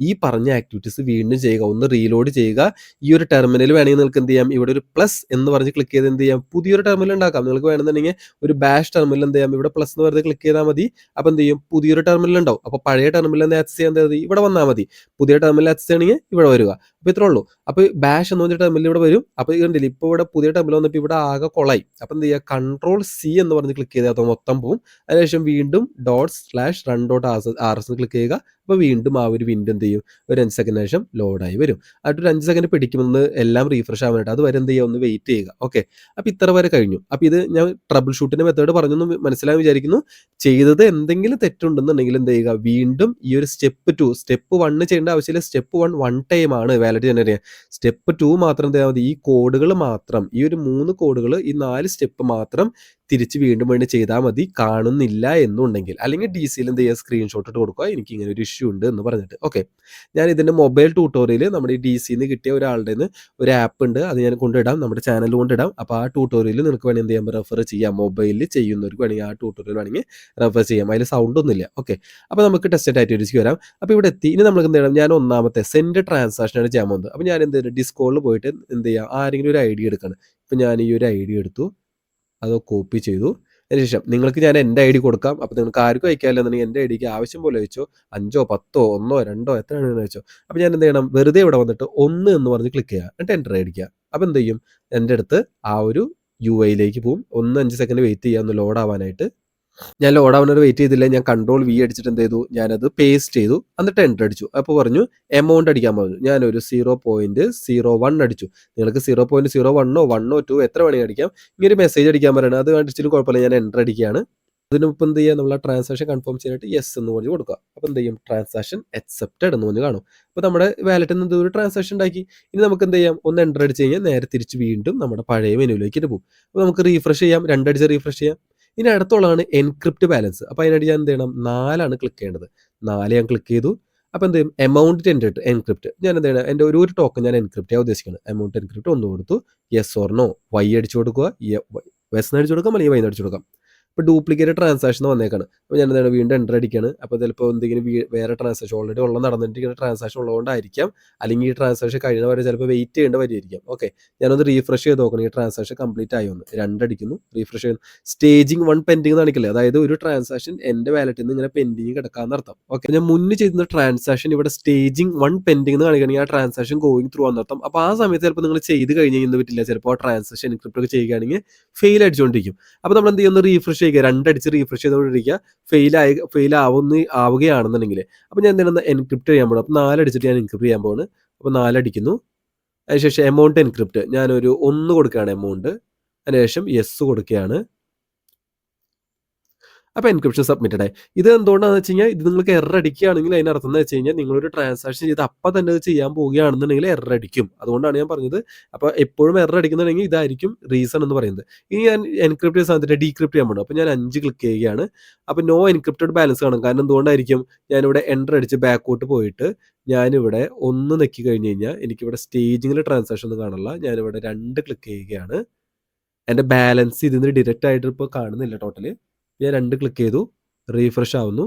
Speaker 1: ഈ പറഞ്ഞ ആക്ടിവിറ്റീസ് വീണ്ടും ചെയ്യുക. ഒന്ന് റീലോഡ് ചെയ്യുക. ഈ ഒരു ടെർമിനൽ വേണമെങ്കിൽ നിങ്ങൾക്ക് എന്ത് ചെയ്യാം? ഇവിടെ ഒരു പ്ലസ് എന്ന് പറഞ്ഞ് ക്ലിക്ക് ചെയ്ത് എന്ത് ചെയ്യാം? പുതിയൊരു ടെർമിനൽ ഉണ്ടാക്കാം. നിങ്ങൾക്ക് വേണമെന്നുണ്ടെങ്കിൽ ഒരു ബാഷ് ടെർമിനൽ എന്ത് ചെയ്യാം? ഇവിടെ പ്ലസ് എന്ന് പറഞ്ഞ് ക്ലിക്ക് ചെയ്താൽ മതി. അപ്പോൾ എന്ത് ചെയ്യും? പുതിയൊരു ടെർമിനൽ ഉണ്ടാവും. അപ്പോൾ പഴയ ടെർമിനൽ ആക്സസ് ചെയ്യാൻ മതി, ഇവിടെ വന്നാൽ മതി. പുതിയ ടെർമിനൽ ആക്സസ് ചെയ്യണമെങ്കിൽ ഇവിടെ വരിക. അപ്പോൾ ഇത്രേ ഉള്ളൂ. അപ്പോൾ ബാഷ് എന്ന് പറഞ്ഞ ടെർമിനൽ ഇവിടെ വരും. അപ്പോൾ ഇതുണ്ടല്ലേ, ഇപ്പോൾ ഇവിടെ പുതിയ ടെർമിനൽ വന്നിട്ട് ഇവിടെ ആകെ കൊളായി. അപ്പോൾ എന്ത് ചെയ്യുക? Ctrl+C എന്ന് പറഞ്ഞ് ക്ലിക്ക് ചെയ്താൽ മൊത്തം പോകും. അതിനുശേഷം വീണ്ടും ./run.rs ക്ലിക്ക് ചെയ്യുക. അപ്പോൾ വീണ്ടും ആ ഒരു വിൻഡോ എന്ത് ചെയ്യും? ഒരു 5 സെക്കൻഡിന് ശേഷം ലോഡായി വരും. ഒരു 5 സെക്കൻഡ് പിടിക്കുമെന്ന് എല്ലാം റീഫ്രഷ് ആവാനായിട്ട്. അതുവരെ എന്ത് ചെയ്യുക? ഒന്ന് വെയിറ്റ് ചെയ്യുക. ഓക്കെ, അപ്പോൾ ഇത്ര വരെ കഴിഞ്ഞു. അപ്പോൾ ഇത് ഞാൻ ട്രബിൾ ഷൂട്ടിന്റെ മെത്തേഡ് പറഞ്ഞൊന്നും മനസ്സിലായി വിചാരിക്കുന്നു. ചെയ്തത് എന്തെങ്കിലും തെറ്റുണ്ടെന്നുണ്ടെങ്കിൽ എന്ത് ചെയ്യുക? വീണ്ടും ഈ ഒരു സ്റ്റെപ്പ് 1 ചെയ്യേണ്ട ആവശ്യമില്ല. സ്റ്റെപ്പ് 1 വൺ ടൈം ആണ് വാലറ്റ് ജനറേറ്റ് ചെയ്യാൻ. സ്റ്റെപ്പ് 2 മാത്രം എന്ത് ചെയ്താൽ മതി? ഈ കോഡുകൾ മാത്രം, ഈ ഒരു 3 കോഡുകൾ, ഈ 4 സ്റ്റെപ്പ് മാത്രം തിരിച്ച് വീണ്ടും ചെയ്താൽ മതി. കാണുന്നില്ല എന്നുണ്ടെങ്കിൽ, അല്ലെങ്കിൽ DC-യിൽ എന്ത് ചെയ്യുക? സ്ക്രീൻഷോട്ട് ഇട്ട് കൊടുക്കുക, എനിക്ക് ഇങ്ങനെ ഒരു ഇഷ്യൂ ഉണ്ട് എന്ന് പറഞ്ഞിട്ട്. ഓക്കെ, ഞാൻ ഇതിന്റെ മൊബൈൽ ട്യൂട്ടോറിയൽ നമ്മുടെ ഈ DC-ന്ന് കിട്ടിയ ഒരാളുടെ ഒരു ആപ്പ് ഉണ്ട്, അത് ഞാൻ കൊണ്ടിടാം, നമ്മുടെ ചാനലിൽ കൊണ്ടിടാം. അപ്പോൾ ആ ട്യൂട്ടോറിയൽ നിങ്ങൾക്ക് വേണമെങ്കിൽ എന്ത് ചെയ്യാം? റെഫർ ചെയ്യാം. മൊബൈലിൽ ചെയ്യുന്നവർക്ക് വേണമെങ്കിൽ ആ ട്യൂട്ടോറിയൽ വേണമെങ്കിൽ റെഫർ ചെയ്യാം. അതിൽ സൗണ്ട് ഒന്നുമില്ല. ഓക്കെ, അപ്പോൾ നമുക്ക് ടെസ്റ്റ് ആക്ടിവിറ്റീസ്ക്ക് വരാം. അപ്പോൾ ഇവിടെ എത്തി. ഇനി നമുക്ക് എന്ത് ചെയ്യണം? ഞാൻ ഒന്നാമത്തെ സെൻഡ് ട്രാൻസാക്ഷനാണ് ചെയ്യാൻ പോകുന്നത്. അപ്പോൾ ഞാൻ എന്ത് ചെയ്യും? ഡിസ്കോഡിൽ പോയിട്ട് എന്ത് ചെയ്യാം? ആരെങ്കിലും ഒരു ID എടുക്കണം. ഇപ്പം ഞാൻ ഈ ഒരു ID എടുത്തു, അത് കോപ്പി ചെയ്തു. അതിനുശേഷം നിങ്ങൾക്ക് ഞാൻ എൻ്റെ ID കൊടുക്കാം. അപ്പോൾ നിങ്ങൾക്ക് ആർക്കും അയക്കാനില്ലെന്നുണ്ടെങ്കിൽ എൻ്റെ IDക്ക് ആവശ്യം പോലെ വെച്ചോ. 5, 10, 1, 2 എത്ര വേണമെങ്കിലും വെച്ചോ. അപ്പോൾ ഞാൻ എന്ത് ചെയ്യണം? വെറുതെ ഇവിടെ വന്നിട്ട് 1 എന്ന് പറഞ്ഞ് ക്ലിക്ക് ചെയ്യുക. എന്നിട്ട് എൻ്റർ അടിക്കുക. അപ്പോൾ എന്ത് ചെയ്യും? എൻ്റെ അടുത്ത് ആ ഒരു UI-ലേക്ക് പോകും. 5 സെക്കൻഡ് വെയിറ്റ് ചെയ്യുക ഒന്ന് ലോഡ് ആവാനായിട്ട്. ഞാൻ ലോഡ് ആവുന്നത് വെയിറ്റ് ചെയ്തില്ല. ഞാൻ Ctrl+V അടിച്ചിട്ട് എന്ത് ചെയ്തു? ഞാനത് പേസ്റ്റ് ചെയ്തു. എന്നിട്ട് എൻ്റർ അടിച്ചു. അപ്പോൾ പറഞ്ഞു എമൗണ്ട് അടിക്കാൻ പറഞ്ഞു. ഞാനൊരു 0.01 അടിച്ചു. നിങ്ങൾക്ക് 0.01 1 2 എത്ര വേണമെങ്കിൽ അടിക്കാം. ഇങ്ങനെ മെസ്സേജ് അടിക്കാൻ പറയണം. അത് അടിച്ചിട്ട് കുഴപ്പമില്ല. ഞാൻ എൻ്റർ അടിക്കുകയാണ്. അതിനിപ്പോൾ എന്ത് ചെയ്യുക? നമ്മൾ ആ ട്രാൻസാക്ഷൻ കൺഫേം ചെയ്യാനായിട്ട് യെസ് എന്ന് പറഞ്ഞ് കൊടുക്കുക. അപ്പോൾ എന്ത് ചെയ്യും? ട്രാൻസാക്ഷൻ അക്സെപ്റ്റഡ് എന്ന് പറഞ്ഞ് കാണും. അപ്പോൾ നമ്മുടെ വാലറ്റിൽ നിന്ന് ഒരു ട്രാൻസാക്ഷൻ ഉണ്ടാക്കി. ഇനി നമുക്ക് എന്ത് ചെയ്യാം? ഒന്ന് എൻ്റർ അടിച്ച് കഴിഞ്ഞാൽ നേരെ തിരിച്ച് വീണ്ടും നമ്മുടെ പഴയ മെനുവിലേക്ക് പോകും. അപ്പോൾ നമുക്ക് റീഫ്രഷ് ചെയ്യാം. 2 അടിച്ച് റീഫ്രഷ് ചെയ്യാം. ഇനി അടുത്തുള്ളതാണ് എൻക്രിപ്റ്റ് ബാലൻസ്. അപ്പോൾ അതിനായിട്ട് ഞാൻ എന്ത് ചെയ്യണം? 4 ക്ലിക്ക് ചെയ്യേണ്ടത്. 4 ഞാൻ ക്ലിക്ക് ചെയ്തു. അപ്പോൾ എന്ത് ചെയ്യും? എമൗണ്ട് എൻക്രിപ്റ്റ് ഞാൻ എന്ത് ചെയ്യണം? എൻ്റെ ഒരു ടോക്കൺ ഞാൻ എൻക്രിപ്റ്റ് ചെയ്യാൻ ഉദ്ദേശിക്കുന്നത്. എമൗണ്ട് എൻക്രിപ്റ്റ് ഒന്ന് കൊടുത്തു. യെസ് ഓർ നോ, വൈ അടിച്ചു കൊടുക്കുക. വെസ് അടിച്ചു കൊടുക്കാം, അല്ലെങ്കിൽ വൈ അടിച്ചു കൊടുക്കാം. ഇപ്പോൾ ഡ്യൂപ്ലിക്കേറ്റ് ട്രാൻസാക്ഷൻ വന്നേക്കാണ്. അപ്പോൾ ഞാൻ എന്താണ്? വീണ്ടും എൻ്റർ അടിക്കുകയാണ്. അപ്പോൾ ചിലപ്പോൾ എന്തെങ്കിലും വേറെ ട്രാൻസാക്ഷൻ ഓൾറെഡി നടന്നിരിക്കുന്ന ട്രാൻസാക്ഷൻ ഉള്ളതുകൊണ്ടായിരിക്കാം. അല്ലെങ്കിൽ ഈ ട്രാൻസാക്ഷൻ കഴിയുന്ന വരെ ചിലപ്പോൾ വെയിറ്റ് ചെയ്യേണ്ട വരെയായിരിക്കാം. ഓക്കെ, ഞാനൊന്ന് റീഫ്രഷ് ചെയ്ത് നോക്കണം ഈ ട്രാൻസാക്ഷൻ കംപ്ലീറ്റ് ആയി ഒന്ന്. 2 അടിക്കുന്നു, റീഫ്രഷ് ചെയ്യുന്നു. സ്റ്റേജിങ് 1 പെൻഡിങ് കാണിക്കില്ല. അതായത് ഒരു ട്രാൻസാക്ഷൻ എൻ്റെ വാലറ്റിൽ നിന്ന് ഇങ്ങനെ പെൻഡിങ് കിടക്കാന്ന് അർത്ഥം. ഓക്കെ, ഞാൻ മുന്നേ ചെയ്യുന്ന ട്രാൻസാക്ഷൻ ഇവിടെ സ്റ്റേജിങ് 1 പെൻഡിങ് എന്ന് കാണിക്കുകയാണെങ്കിൽ ആ ട്രാൻസാക്ഷൻ ഗോയിങ് ത്രൂ എന്നർത്ഥം. അപ്പോൾ ആ സമയത്ത് ചിലപ്പോൾ നിങ്ങൾ ചെയ്ത് കഴിഞ്ഞ് കഴിഞ്ഞാൽ പറ്റില്ല. ചിലപ്പോൾ ആ ട്രാൻസാക്ഷൻ എൻക്രിപ്റ്റ് ഒക്കെ ചെയ്യുകയാണെങ്കിൽ ഫെയിൽ അടിച്ചുകൊണ്ടിരിക്കും. അപ്പോൾ നമ്മൾ എന്ത് ചെയ്യുന്നു? റീഫ്രഷ് ചെയ്യുക. 2 അടിച്ച് റീഫ്രഷ് ചെയ്തുകൊണ്ടിരിക്കുക. ഫെയിൽ ആവുകയാണെന്നുണ്ടെങ്കിൽ അപ്പോൾ ഞാൻ എന്താണ്? എൻക്രിപ്റ്റ് ചെയ്യാൻ പോകുന്നത്. അപ്പോൾ 4 അടിച്ചിട്ട് ഞാൻ എൻക്രിപ്റ്റ് ചെയ്യാൻ പോകുന്നത്. അപ്പോൾ 4 അടിക്കുന്നു. അതിനുശേഷം എമൗണ്ട് എൻക്രിപ്റ്റ് ഞാനൊരു 1 കൊടുക്കുകയാണ് എമൗണ്ട്. അതിനുശേഷം യെസ് കൊടുക്കുകയാണ്. അപ്പോൾ എൻക്രിപ്ഷൻ സബ്മിറ്റഡ് ആയി. ഇത് എന്തുകൊണ്ടാണെന്ന് വെച്ച് കഴിഞ്ഞാൽ ഇത് നിങ്ങൾക്ക് എറർ അടിക്കുകയാണെങ്കിൽ അതിനർത്ഥം എന്ന് വെച്ച് കഴിഞ്ഞാൽ നിങ്ങളൊരു ട്രാൻസാക്ഷൻ ചെയ്ത് അപ്പം തന്നെ അത് ചെയ്യാൻ പോവുകയാണെന്നുണ്ടെങ്കിൽ എറർ അടിക്കും. അതുകൊണ്ടാണ് ഞാൻ പറഞ്ഞത്. അപ്പോൾ എപ്പോഴും എറർ അടിക്കുന്നുണ്ടെങ്കിൽ ഇതായിരിക്കും റീസൺ എന്ന് പറയുന്നത്. ഇനി ഞാൻ എൻക്രിപ്റ്റ് ചെയ്ത സാധനത്തിൻ്റെ ഡീക്രിപ്റ്റ് ചെയ്യാൻ പോകുന്നു. അപ്പോൾ ഞാൻ 5 ക്ലിക്ക് ചെയ്യുകയാണ്. അപ്പോൾ നോ എൻക്രിപ്റ്റഡ് ബാലൻസ് കാണും. കാരണം എന്തുകൊണ്ടായിരിക്കും ഞാനിവിടെ എൻ്റർ അടിച്ച് ബാക്കോട്ട് പോയിട്ട് ഞാനിവിടെ 1 നെക്കി കഴിഞ്ഞ് കഴിഞ്ഞാൽ എനിക്കിവിടെ സ്റ്റേജിങ്ങിൽ ട്രാൻസാക്ഷൻ ഒന്നും കാണില്ല. ഞാനിവിടെ 2 ക്ലിക്ക് ചെയ്യുകയാണ്. എൻ്റെ ബാലൻസ് ഇതിൽ നിന്ന് ഡിഡക്റ്റ് ആയിട്ട് ഇപ്പോൾ കാണുന്നില്ല ടോട്ടൽ. ഞാൻ 2 ക്ലിക്ക് ചെയ്തു. റീഫ്രഷ് ആവുന്നു.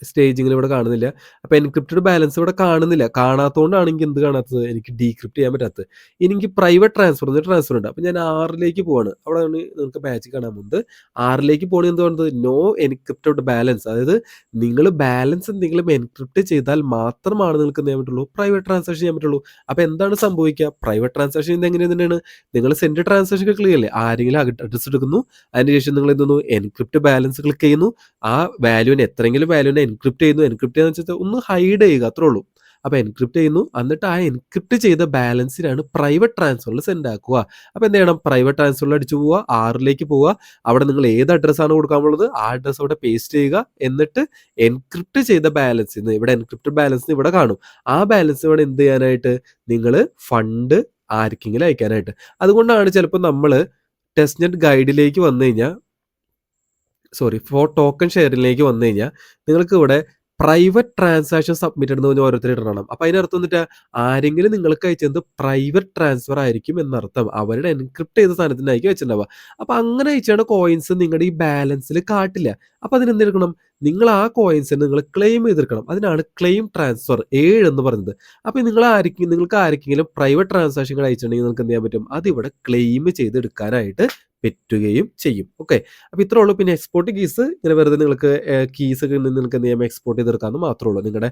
Speaker 1: സ്റ്റേജിങ്ങിൽ ഇവിടെ കാണുന്നില്ല. അപ്പോൾ എൻക്രിപ്റ്റഡ് ബാലൻസ് ഇവിടെ കാണുന്നില്ല. കാണാത്തതുകൊണ്ടാണ് എനിക്ക് എന്ത് കാണാത്തത്? എനിക്ക് ഡീക്രിപ്റ്റ് ചെയ്യാൻ പറ്റാത്തത്. ഇനി എനിക്ക് പ്രൈവറ്റ് ട്രാൻസ്ഫർ എന്നൊരു ട്രാൻസ്ഫർ ഉണ്ട്. അപ്പോൾ ഞാൻ 6ലേക്ക് പോവാണ്. അവിടെയാണ് നിങ്ങൾക്ക് മാച്ച് കാണാൻ പോകുന്നത്. 6ലേക്ക് പോകണമെങ്കിൽ എന്ത് വേണ്ടത്? No encrypted balance. അതായത് നിങ്ങൾ ബാലൻസ് എന്തെങ്കിലും എൻക്രിപ്റ്റ് ചെയ്താൽ മാത്രമാണ് നിങ്ങൾക്ക് എന്ത് ചെയ്യാൻ പറ്റുള്ളൂ? പ്രൈവറ്റ് ട്രാൻസാക്ഷൻ ചെയ്യാൻ പറ്റുള്ളൂ. അപ്പോൾ എന്താണ് സംഭവിക്കുക? പ്രൈവറ്റ് ട്രാൻസാക്ഷൻ ചെയ്യുന്നത് എങ്ങനെ തന്നെയാണ്? നിങ്ങൾ സെൻഡ് ട്രാൻസാക്ഷൻ ക്ലിയർ ചെയ്യില്ലേ? ആരെങ്കിലും അഡ്രസ് എടുക്കുന്നു. അതിനുശേഷം നിങ്ങൾ എന്ത് ചെയ്യുന്നു? എൻക്രിപ്റ്റ് ബാലൻസ് ക്ലിക്ക് ചെയ്യുന്നു. ആ വാല്യൂവിന് എത്രയെങ്കിലും വാല്യൂവിനെ എൻക്രിപ്റ്റ് ചെയ്യുന്നു. എൻക്രിപ്റ്റ് ചെയ്യുന്ന വെച്ചാൽ ഒന്ന് ഹൈഡ് ചെയ്യുക, അത്രേ ഉള്ളൂ. അപ്പോൾ എൻക്രിപ്റ്റ് ചെയ്യുന്നു. എന്നിട്ട് ആ എൻക്രിപ്റ്റ് ചെയ്ത ബാലൻസിനാണ് പ്രൈവറ്റ് ട്രാൻസ്ഫറിൽ സെൻഡ് ആക്കുക. അപ്പോൾ എന്ത് ചെയ്യണം? പ്രൈവറ്റ് ട്രാൻസ്ഫറിൽ അടിച്ചു പോവുക. 6ലേക്ക് പോവുക. അവിടെ നിങ്ങൾ ഏത് അഡ്രസ്സാണ് കൊടുക്കാനുള്ളത് ആ അഡ്രസ്സ് അവിടെ പേസ്റ്റ് ചെയ്യുക. എന്നിട്ട് എൻക്രിപ്റ്റ് ചെയ്ത ബാലൻസിന് ഇവിടെ എൻക്രിപ്റ്റഡ് ബാലൻസിന് ഇവിടെ കാണും. ആ ബാലൻസ് ഇവിടെ എന്ത് ചെയ്യാനായിട്ട്? നിങ്ങൾ ഫണ്ട് ആർക്കെങ്കിലും അയക്കാനായിട്ട്. അതുകൊണ്ടാണ് ചിലപ്പോൾ നമ്മൾ ടെസ്റ്റ് നെറ്റ് ഗൈഡിലേക്ക് വന്നു കഴിഞ്ഞാൽ ഫോർ ടോക്കൺ ഷെയറിലേക്ക് വന്നു കഴിഞ്ഞാൽ നിങ്ങൾക്ക് ഇവിടെ പ്രൈവറ്റ് ട്രാൻസാക്ഷൻ സബ്മിറ്റഡ് എന്ന് പറഞ്ഞ് ഓരോരുത്തർ ഇടണം. അപ്പോൾ അതിനർത്ഥം എന്നിട്ട് ആരെങ്കിലും നിങ്ങൾക്ക് അയച്ചത് പ്രൈവറ്റ് ട്രാൻസ്ഫർ ആയിരിക്കും എന്നർത്ഥം. അവരുടെ എൻക്രിപ്റ്റ് ചെയ്ത സാധനത്തിനായിരിക്കും വെച്ചിട്ടുണ്ടാവുക. അപ്പോൾ അങ്ങനെ അയച്ചാണ് കോയിൻസ് നിങ്ങളുടെ ഈ ബാലൻസിൽ കാട്ടില്ല. അപ്പോൾ അതിനെന്തെടുക്കണം? നിങ്ങൾ ആ കോയിൻസിന് നിങ്ങൾ ക്ലെയിം ചെയ്തെടുക്കണം. അതിനാണ് ക്ലെയിം ട്രാൻസ്ഫർ 7 എന്ന് പറയുന്നത്. അപ്പോൾ നിങ്ങൾക്ക് ആർക്കെങ്കിലും പ്രൈവറ്റ് ട്രാൻസാക്ഷനുകൾ അയച്ചിട്ടുണ്ടെങ്കിൽ നിങ്ങൾക്ക് എന്ത് ചെയ്യാൻ പറ്റും? അതിവിടെ ക്ലെയിം ചെയ്തെടുക്കാനായിട്ട് പറ്റുകയും ചെയ്യും. ഓക്കെ, അപ്പോൾ ഇത്രേ ഉള്ളൂ. പിന്നെ എക്സ്പോർട്ട് കീസ് ഇങ്ങനെ വെറുതെ നിങ്ങൾക്ക് കീസ് നിങ്ങൾക്ക് എന്ത് ചെയ്യാം? എക്സ്പോർട്ട് ചെയ്തെടുക്കാമെന്ന് മാത്രമേ ഉള്ളൂ. നിങ്ങളുടെ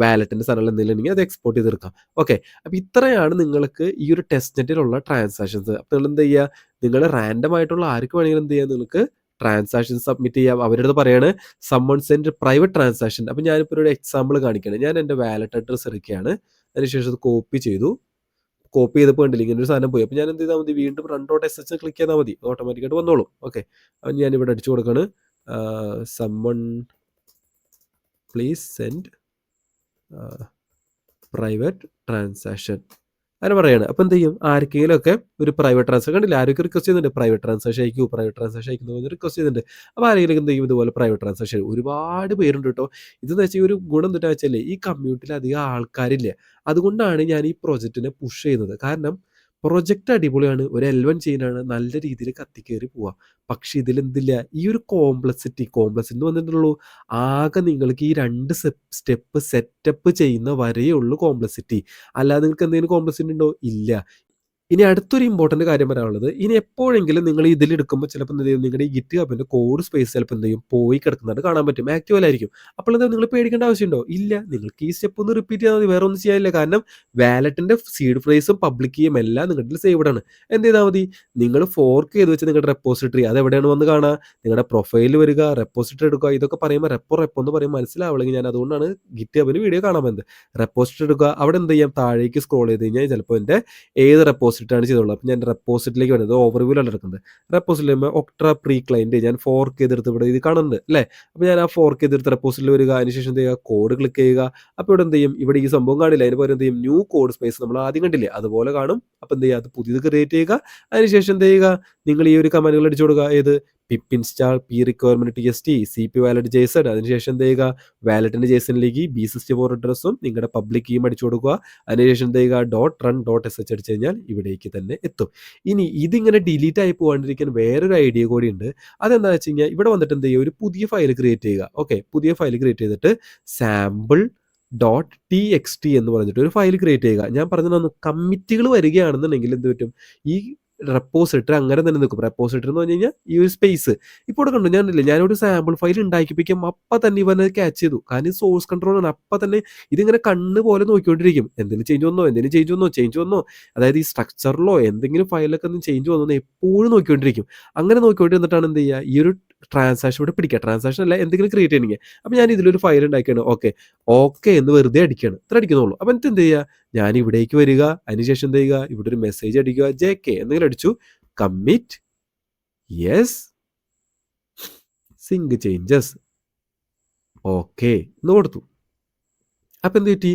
Speaker 1: വാലറ്റിൻ്റെ സ്ഥലങ്ങൾ എന്തെങ്കിലും ഉണ്ടെങ്കിൽ അത് എക്സ്പോർട്ട് ചെയ്തെടുക്കാം. ഓക്കെ, അപ്പോൾ ഇത്രയാണ് നിങ്ങൾക്ക് ഈ ഒരു ടെസ്റ്റ് നെറ്റിലുള്ള ട്രാൻസാക്ഷൻസ്. അപ്പോൾ നിങ്ങൾ എന്ത് ചെയ്യുക? നിങ്ങൾ റാൻഡം ആയിട്ടുള്ള ആർക്ക് വേണമെങ്കിലും എന്ത് ചെയ്യാം? നിങ്ങൾക്ക് ട്രാൻസാക്ഷൻ സബ്മിറ്റ് ചെയ്യാം. അവരുടെ പറയാണ് സമ്മൺ സെൻഡ് പ്രൈവറ്റ് ട്രാൻസാക്ഷൻ. അപ്പോൾ ഞാനിപ്പോൾ ഒരു എക്സാമ്പിൾ കാണിക്കുകയാണ്. ഞാൻ എൻ്റെ വാലറ്റ് അഡ്രസ്സ് എടുക്കുകയാണ്. അതിനുശേഷം അത് കോപ്പി ചെയ്തു. കോപ്പി ചെയ്തപ്പോൾ കണ്ടില്ല ഇങ്ങനെ ഒരു സാധനം പോയി. അപ്പോൾ ഞാൻ എന്ത് ചെയ്താൽ മതി? വീണ്ടും run.sh ക്ലിക്ക് ചെയ്താൽ മതി. ഓട്ടോമാറ്റിക്കായിട്ട് വന്നോളും. ഓക്കെ, അപ്പോൾ ഞാനിവിടെ അടിച്ചു കൊടുക്കുകയാണ് summon please send private transaction അങ്ങനെ പറയാണ്. അപ്പോൾ എന്ത് ചെയ്യും? ആർക്കെങ്കിലും ഒക്കെ ഒരു പ്രൈവറ്റ് ട്രാൻസാക്ഷൻ കണ്ടില്ല, ആരൊക്കെ റിക്വസ്റ്റ് ചെയ്യുന്നുണ്ട് പ്രൈവറ്റ് ട്രാൻസാക്ഷൻ അയക്കൂ, പ്രൈവറ്റ് ട്രാൻസാക്ഷൻ അയക്കുന്നു റിക്വസ്റ്റ് ചെയ്യുന്നുണ്ട്. അപ്പോൾ ആരെങ്കിലും എന്ത് ചെയ്യും? ഇതുപോലെ പ്രൈവറ്റ് ട്രാൻസാക്ഷൻ ഒരുപാട് പേരുണ്ട് കേട്ടോ. ഇതെന്ന് വെച്ചാൽ ഒരു ഗുണം എന്താ വെച്ചാൽ ഈ കമ്മ്യൂണിറ്റിയിൽ അധികം ആൾക്കാരില്ല. അതുകൊണ്ടാണ് ഞാൻ ഈ പ്രൊജക്റ്റിനെ പുഷ് ചെയ്യുന്നത്. കാരണം പ്രൊജക്റ്റ് അടിപൊളിയാണ്, ഒരു L1 ചെയിനാണ്, നല്ല രീതിയിൽ കത്തിക്കയറി പോവാം. പക്ഷെ ഇതിലെന്തില്ല? ഈ ഒരു കോംപ്ലക്സിറ്റി എന്ന് വന്നിട്ടുള്ളൂ. ആകെ നിങ്ങൾക്ക് ഈ 2 സ്റ്റെപ്പ് സെറ്റപ്പ് ചെയ്യുന്ന വരെയേ ഉള്ളൂ കോംപ്ലക്സിറ്റി. അല്ലാതെ നിങ്ങൾക്ക് എന്തെങ്കിലും കോംപ്ലക്സിറ്റി ഉണ്ടോ? ഇല്ല. ഇനി അടുത്തൊരു ഇമ്പോർട്ടന്റ് കാര്യം പറയാനുള്ളത്, ഇനി എപ്പോഴെങ്കിലും നിങ്ങൾ ഇതിലെടുക്കുമ്പോൾ ചിലപ്പോൾ എന്ത് ചെയ്യും? നിങ്ങളുടെ ഈ ഗിറ്റ് ഹബിന്റെ കോഡ് സ്പേസ് ചിലപ്പോൾ എന്ത് ചെയ്യും? പോയി കിടക്കുന്നതായിട്ട് കാണാൻ പറ്റും. ആക്റ്റീവലായിരിക്കും. അപ്പോൾ എന്താ നിങ്ങൾ പേടിക്കേണ്ട ആവശ്യമുണ്ടോ? ഇല്ല. നിങ്ങൾക്ക് ഈ സ്റ്റെപ്പ് ഒന്ന് റിപ്പീറ്റ് ചെയ്താൽ മതി. വേറെ ഒന്നും ചെയ്യാനില്ല. കാരണം വാലറ്റിന്റെ സീഡ് ഫ്രേസും പബ്ലിക് കീയും എല്ലാം നിങ്ങളുടെ സേവ്ഡ് ആണ്. എന്ത് ചെയ്താൽ മതി? നിങ്ങൾ ഫോർക്ക് ചെയ്ത് വെച്ച് നിങ്ങളുടെ റെപ്പോസിറ്ററി അത് എവിടെയാണ് വന്ന് കാണുക? നിങ്ങളുടെ പ്രൊഫൈലിൽ വരിക, റെപ്പോസിറ്ററി എടുക്കുക. ഇതൊക്കെ പറയുമ്പോൾ റെപ്പോ എന്ന് പറയുമ്പോൾ മനസ്സിലാവില്ലെങ്കിൽ ഞാൻ അതുകൊണ്ടാണ് ഗിറ്റ് ഹബിന് വീഡിയോ കാണാൻ പോകുന്നത്. റെപ്പോസിറ്ററി എടുക്കുക. അവിടെ എന്ത് ചെയ്യാം? താഴേക്ക് സ്ക്രോൾ ചെയ്ത് കഴിഞ്ഞാൽ ചിലപ്പോൾ എൻ്റെ ഏത് റെപ്പോസിറ്ററി ആണ് ചെയ്തോളൂ. അപ്പോൾ ഞാൻ റെപ്പോസിറ്റിലേക്ക് വരുന്നത് ഓവർവ്യൂലാണ് എടുക്കുന്നത്. റെപ്പോസിറ്റിൽ ഒക്ട്ര പ്രീ ക്ലൈൻറ്റ് ഞാൻ ഫോർക്ക് ചെയ്തെടുത്ത് ഇവിടെ ഇത് കാണുന്നുണ്ട് അല്ലേ? അപ്പോൾ ഞാൻ ആ ഫോർക്ക് ചെയ്തെടുത്ത് റെപ്പോസിറ്റിൽ വരിക. അതിനുശേഷം എന്ത് ചെയ്യുക? കോഡ് ക്ലിക്ക് ചെയ്യുക. അപ്പോൾ ഇവിടെ എന്ത് ചെയ്യും? ഇവിടെ ഈ സംഭവം കാണില്ല. അതിന് പകരം എന്ത് ചെയ്യും? ന്യൂ കോഡ് സ്പേസ് നമ്മൾ ആദ്യം കണ്ടില്ലേ? അതുപോലെ കാണും. അപ്പോൾ എന്ത് ചെയ്യുക? അത് പുതിയത് ക്രിയേറ്റ് ചെയ്യുക. അതിനുശേഷം എന്ത് ചെയ്യുക? നിങ്ങൾ ഈ ഒരു കമാൻഡുകൾ അടിച്ചു കൊടുക്കുക. ഏത്? Pip install P requirement TST CP wallet JSON. അതിനുശേഷം എന്ത് ചെയ്യുക? വാലറ്റിന്റെ JSONിലേക്ക് B64 അഡ്രസ്സും നിങ്ങളുടെ പബ്ലിക് കീയും അടിച്ചു കൊടുക്കുക. അതിനുശേഷം എന്ത് ചെയ്യുക? .run.sh അടിച്ചു കഴിഞ്ഞാൽ ഇവിടേക്ക് തന്നെ എത്തും. ഇനി ഇതിങ്ങനെ ഡിലീറ്റ് ആയി പോകാണ്ടിരിക്കാൻ വേറൊരു ഐഡിയ കൂടി ഉണ്ട്. അതെന്താ വെച്ച് കഴിഞ്ഞാൽ ഇവിടെ വന്നിട്ട് എന്ത് ചെയ്യുക? ഒരു പുതിയ ഫയൽ ക്രിയേറ്റ് ചെയ്യുക. ഓക്കെ, പുതിയ ഫയൽ ക്രിയേറ്റ് ചെയ്തിട്ട് sample.txt എന്ന് പറഞ്ഞിട്ട് ഒരു ഫയൽ ക്രിയേറ്റ് ചെയ്യുക. ഞാൻ പറഞ്ഞതാണ് കമ്മിറ്റുകൾ വരികയാണെന്നുണ്ടെങ്കിൽ എന്ത് പറ്റും? ഈ റെപ്പോസിറ്ററി അങ്ങനെ തന്നെ നിൽക്കും. റെപ്പോസിറ്ററി എന്ന് പറഞ്ഞു കഴിഞ്ഞാൽ ഈ ഒരു സ്പേസ് ഇപ്പോൾ ഇവിടെ കണ്ടു. ഞാനൊരു സാമ്പിൾ ഫയൽ ഉണ്ടാക്കിപ്പിക്കും. അപ്പം തന്നെ ഇവനെ ക്യാച്ച് ചെയ്തു. കാരണം സോഴ്സ് കൺട്രോൾ ആണ്. അപ്പം തന്നെ ഇതിങ്ങനെ കണ്ണ് പോലെ നോക്കിക്കൊണ്ടിരിക്കും. എന്തെങ്കിലും ചേഞ്ച് വന്നോ. അതായത് ഈ സ്ട്രക്ചറിലോ എന്തെങ്കിലും ഫയലൊക്കെ ഒന്ന് ചേഞ്ച് വന്നോ എപ്പോഴും നോക്കിക്കൊണ്ടിരിക്കും. അങ്ങനെ നോക്കിക്കൊണ്ടിരുന്നിട്ടാണ് എന്ത് ചെയ്യുക? ഈ ഒരു ട്രാൻസാക്ഷൻ ഇവിടെ പിടിക്കുക. ട്രാൻസാക്ഷൻ അല്ല, എന്തെങ്കിലും ക്രിയേറ്റ് ചെയ്യണമെങ്കിൽ. അപ്പോൾ ഞാൻ ഇതിലൊരു ഫയൽ ഉണ്ടാക്കിയാണ്. ഓക്കെ എന്ന് വെറുതെ അടിക്കുകയാണ്. ഇത്ര അടിക്കുന്നുള്ളൂ. അപ്പോൾ എന്നിട്ട് എന്ത് ചെയ്യുക? ഞാൻ ഇവിടേക്ക് വരിക, അതിനുശേഷം എന്ത് ചെയ്യുക, ഇവിടെ ഒരു മെസ്സേജ് അടിക്കുക, JK എന്തെങ്കിലും അടിച്ചു, commit yes sync changes okay എന്ന് കൊടുത്തു. അപ്പം എന്ത് പറ്റി,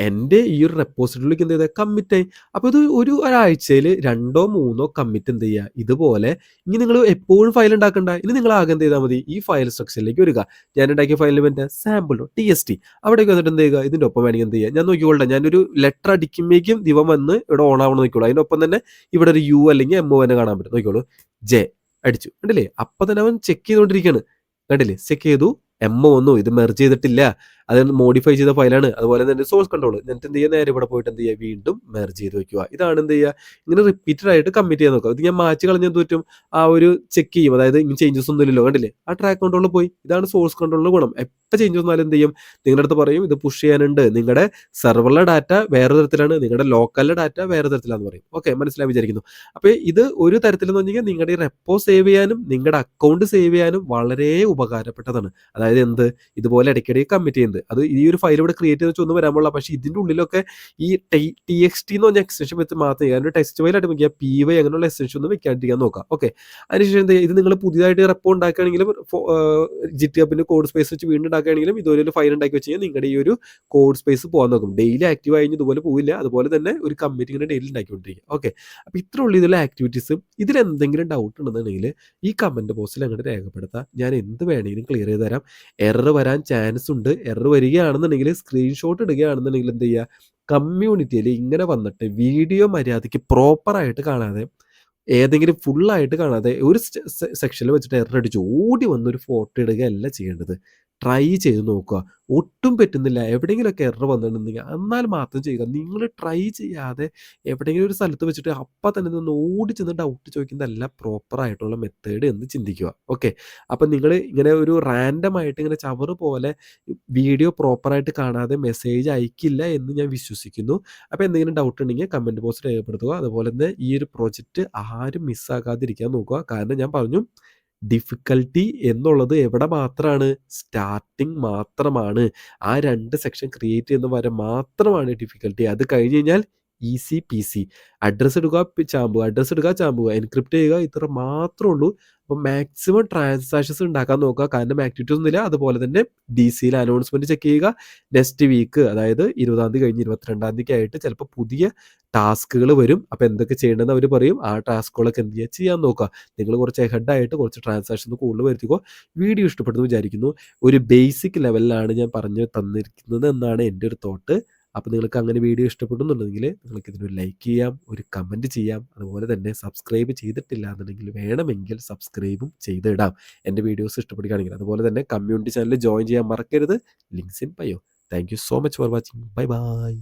Speaker 1: എൻ്റെ ഈ ഒരു റെപ്പോസിറ്ററിയിലേക്ക് എന്ത് ചെയ്താൽ കമ്മിറ്റായി. അപ്പോൾ ഇത് ഒരാഴ്ചയിൽ 2-3 കമ്മിറ്റ് എന്ത് ചെയ്യുക, ഇതുപോലെ. ഇനി നിങ്ങൾ എപ്പോഴും ഫയൽ ഉണ്ടാക്കണ്ട. ഇനി നിങ്ങൾ ആകെ എന്ത് ചെയ്താൽ മതി, ഈ ഫയൽ സ്ട്രക്ചറിലേക്ക് വരിക. ഞാൻ ഉണ്ടാക്കിയ ഫയലിൽ എൻ്റെ sample.txt അവിടേക്ക് വന്നിട്ട് എന്ത് ചെയ്യുക, ഇതിൻ്റെ ഒപ്പം വേണമെങ്കിൽ എന്ത് ചെയ്യുക, ഞാൻ നോക്കിക്കോളട്ടെ, ഞാനൊരു ലെറ്റർ അടിക്കുമ്പോഴേക്കും ദിവം വന്ന് ഇവിടെ ഓൺ ആവണം നോക്കിക്കോളൂ. അതിനൊപ്പം തന്നെ ഇവിടെ ഒരു U അല്ലെങ്കിൽ MO തന്നെ കാണാൻ പറ്റും. നോക്കിക്കോളൂ, J അടിച്ചു കണ്ടില്ലേ, അപ്പം തന്നെ അവൻ ചെക്ക് ചെയ്തുകൊണ്ടിരിക്കുകയാണ്. കണ്ടില്ലേ, ചെക്ക് ചെയ്തു, MO വന്നു, ഇത് മെർജ് ചെയ്തിട്ടില്ല, അത് മോഡിഫൈ ചെയ്ത ഫയലാണ്. അതുപോലെ തന്നെ സോഴ്സ് കൺട്രോൾ, എന്നിട്ട് എന്ത് ചെയ്യുക, നേരെ ഇവിടെ പോയിട്ട് എന്ത് ചെയ്യുക, വീണ്ടും മെർജ് ചെയ്ത് വെക്കുക. ഇതാണ് എന്ത് ചെയ്യുക, ഇങ്ങനെ റിപ്പീറ്റഡ് ആയിട്ട് കമ്മിറ്റ് ചെയ്യാൻ നോക്കുക. ഇത് ഞാൻ മാച്ച് കളഞ്ഞ എന്ത് പറ്റും, ആ ഒരു ചെക്ക് ചെയ്യും, അതായത് ഇനി ചേഞ്ചസ് ഒന്നും ഇല്ലല്ലോ, കണ്ടില്ലേ, ആ ട്രാക്ക് കൺട്രോളിൽ പോയി. ഇതാണ് സോഴ്സ് കൺട്രോളിന്റെ ഗുണം. എപ്പോൾ ചേഞ്ച് വന്നാലും എന്ത് ചെയ്യും, നിങ്ങളുടെ അടുത്ത് പറയും ഇത് പുഷ് ചെയ്യാനുണ്ട്, നിങ്ങളുടെ സെർവറിലെ ഡാറ്റ വേറെ തരത്തിലാണ്, നിങ്ങളുടെ ലോക്കലിലെ ഡാറ്റ വേറെ തരത്തിലാണെന്ന് പറയും. ഓക്കെ, മനസ്സിലായി വിചാരിക്കുന്നു. അപ്പോൾ ഇത് ഒരു തരത്തിലെന്ന് പറഞ്ഞാൽ നിങ്ങളുടെ ഈ റെപ്പോ സേവ് ചെയ്യാനും നിങ്ങളുടെ അക്കൗണ്ട് സേവ് ചെയ്യാനും വളരെ ഉപകാരപ്പെട്ടതാണ്. അതായത് എന്ത്, ഇതുപോലെ ഇടയ്ക്കിടയ്ക്ക് കമ്മിറ്റ് ചെയ്യുന്നത്. അത് ഈ ഒരു ഫയൽ ഇവിടെ ക്രിയേറ്റ് ചെയ്ത് ഒന്നും വരാൻ പാടില്ല. പക്ഷേ ഇതിൻ്റെ ഉള്ളിലൊക്കെ ഈ TXT എന്ന് പറഞ്ഞ എക്സ്റ്റൻഷൻ വെച്ച് മാത്രം ചെയ്യാൻ, ടെക്സ്റ്റ് ഫയലായിട്ട് വെക്കുക, PY അങ്ങനെയുള്ള എക്സ്റ്റൻഷൻ ഒന്നും വെക്കാണ്ടിരിക്കാൻ നോക്കാം. ഓക്കെ, അതിനുശേഷം എന്ത് ചെയ്യുക, ഇത് നിങ്ങൾ പുതിയതായിട്ട് റെപ്പോ ഉണ്ടാക്കുകയാണെങ്കിലും GitHubന്റെ കോഡ് സ്പേസ് വെച്ച് വീണ്ടും ഉണ്ടാക്കുകയാണെങ്കിലും ഇതുപോലെ ഒരു ഫയൽ ഉണ്ടാക്കി വെച്ച് കഴിഞ്ഞാൽ നിങ്ങളുടെ ഈ ഒരു കോഡ് സ്പേസ് പോകാൻ നോക്കും. ഡെയിലി ആക്റ്റീവ് ആയി ഇതുപോലെ പോവില്ല. അതുപോലെ തന്നെ ഒരു കമ്മിറ്റ് ഇങ്ങനെ ഡെയിലി ഉണ്ടാക്കിക്കൊണ്ടിരിക്കുക. ഓക്കെ, അപ്പോൾ ഇത്ര ഉള്ള ഇതിലുള്ള ആക്ടിവിറ്റീസും. ഇതിൽ എന്തെങ്കിലും ഡൗട്ട് ഉണ്ടെന്നുണ്ടെങ്കിൽ ഈ കമൻറ്റ് ബോക്സിൽ അങ്ങോട്ട് രേഖപ്പെടുത്താം. ഞാൻ എന്ത് വേണമെങ്കിലും ക്ലിയർ ചെയ്ത് തരാം. എറർ വരാൻ ചാൻസ് ഉണ്ട്. എറർ വരികയാണെന്നുണ്ടെങ്കിൽ സ്ക്രീൻഷോട്ട് ഇടുകയാണെന്നുണ്ടെങ്കിൽ എന്ത് ചെയ്യുക, കമ്മ്യൂണിറ്റിയിൽ ഇങ്ങനെ വന്നിട്ട് വീഡിയോ മര്യാദയ്ക്ക് പ്രോപ്പറായിട്ട് കാണാതെ, ഏതെങ്കിലും ഫുള്ളായിട്ട് കാണാതെ ഒരു സെക്ഷനിൽ വെച്ചിട്ട് എറർ അടിച്ച് ഓടി വന്നൊരു ഫോട്ടോ ഇടുകയല്ല ചെയ്യേണ്ടത്. ട്രൈ ചെയ്ത് നോക്കുക. ഒട്ടും പറ്റുന്നില്ല, എവിടെയെങ്കിലുമൊക്കെ എറർ വന്നിട്ടുണ്ടെങ്കിൽ എന്നാൽ മാത്രം ചെയ്യുക. നിങ്ങൾ ട്രൈ ചെയ്യാതെ എവിടെയെങ്കിലും ഒരു സ്ഥലത്ത് വെച്ചിട്ട് അപ്പം തന്നെ നിന്ന് ഓടി ചെന്ന് ഡൗട്ട് ചോദിക്കുന്നതല്ല പ്രോപ്പറായിട്ടുള്ള മെത്തേഡ് എന്ന് ചിന്തിക്കുക. ഓക്കെ, അപ്പം നിങ്ങൾ ഇങ്ങനെ ഒരു റാൻഡമായിട്ട് ഇങ്ങനെ ചവറ് പോലെ വീഡിയോ പ്രോപ്പറായിട്ട് കാണാതെ മെസ്സേജ് അയക്കില്ല എന്ന് ഞാൻ വിശ്വസിക്കുന്നു. അപ്പോൾ എന്തെങ്കിലും ഡൗട്ട് ഉണ്ടെങ്കിൽ കമൻറ്റ് ബോക്സിൽ രേഖപ്പെടുത്തുക. അതുപോലെ തന്നെ ഈ ഒരു പ്രോജക്റ്റ് ആരും മിസ്സാക്കാതിരിക്കാൻ നോക്കുക. കാരണം ഞാൻ പറഞ്ഞു, ഡിഫിക്കൽട്ടി എന്നുള്ളത് എവിടെ മാത്രമാണ്, സ്റ്റാർട്ടിങ് മാത്രമാണ്. ആ 2 സെക്ഷൻ ക്രിയേറ്റ് ചെയ്യുന്ന വരെ മാത്രമാണ് ഡിഫിക്കൽട്ടി. അത് കഴിഞ്ഞ് കഴിഞ്ഞാൽ ഈസി പീസി. അഡ്രസ്സ് എടുക്കുക, ചാമ്പുക, എൻക്രിപ്റ്റ് ചെയ്യുക, ഇത്ര മാത്രമേ ഉള്ളൂ. അപ്പോൾ മാക്സിമം ട്രാൻസാക്ഷൻസ് ഉണ്ടാക്കാൻ നോക്കുക. കാരണം ആക്ടിവിറ്റീസ് ഒന്നുമില്ല. അതുപോലെ തന്നെ DCയിൽ അനൗൺസ്മെന്റ് ചെക്ക് ചെയ്യുക. നെക്സ്റ്റ് വീക്ക്, അതായത് 20-ാം തീയതി കഴിഞ്ഞ് 22-ാം തീയതിക്ക് ആയിട്ട് ചിലപ്പോൾ പുതിയ ടാസ്കുകൾ വരും. അപ്പോൾ എന്തൊക്കെ ചെയ്യേണ്ടതെന്ന് അവർ പറയും. ആ ടാസ്കുകളൊക്കെ എന്ത് ചെയ്യുക, ചെയ്യാൻ നോക്കുക. നിങ്ങൾ കുറച്ച് ഹെഡായിട്ട് കുറച്ച് ട്രാൻസാക്ഷൻസ് കൂടുതൽ വരുത്തിക്കോ. വീഡിയോ ഇഷ്ടപ്പെടുന്നു വിചാരിക്കുന്നു. ഒരു ബേസിക് ലെവലിലാണ് ഞാൻ പറഞ്ഞു തന്നിരിക്കുന്നത് എന്നാണ് എൻ്റെ ഒരു തോട്ട്. അപ്പോൾ നിങ്ങൾക്ക് അങ്ങനെ വീഡിയോ ഇഷ്ടപ്പെടുന്നുണ്ടെങ്കിൽ നിങ്ങൾക്ക് ഇതിനൊരു ലൈക്ക് ചെയ്യാം, ഒരു കമൻറ്റ് ചെയ്യാം. അതുപോലെ തന്നെ സബ്സ്ക്രൈബ് ചെയ്തിട്ടില്ല എന്നുണ്ടെങ്കിൽ വേണമെങ്കിൽ സബ്സ്ക്രൈബും ചെയ്തിടാം, എൻ്റെ വീഡിയോസ് ഇഷ്ടപ്പെടുകയാണെങ്കിൽ. അതുപോലെ തന്നെ കമ്മ്യൂണിറ്റി ചാനൽ ജോയിൻ ചെയ്യാൻ മറക്കരുത്. Links in bio. Thank you so much for watching. Bye bye.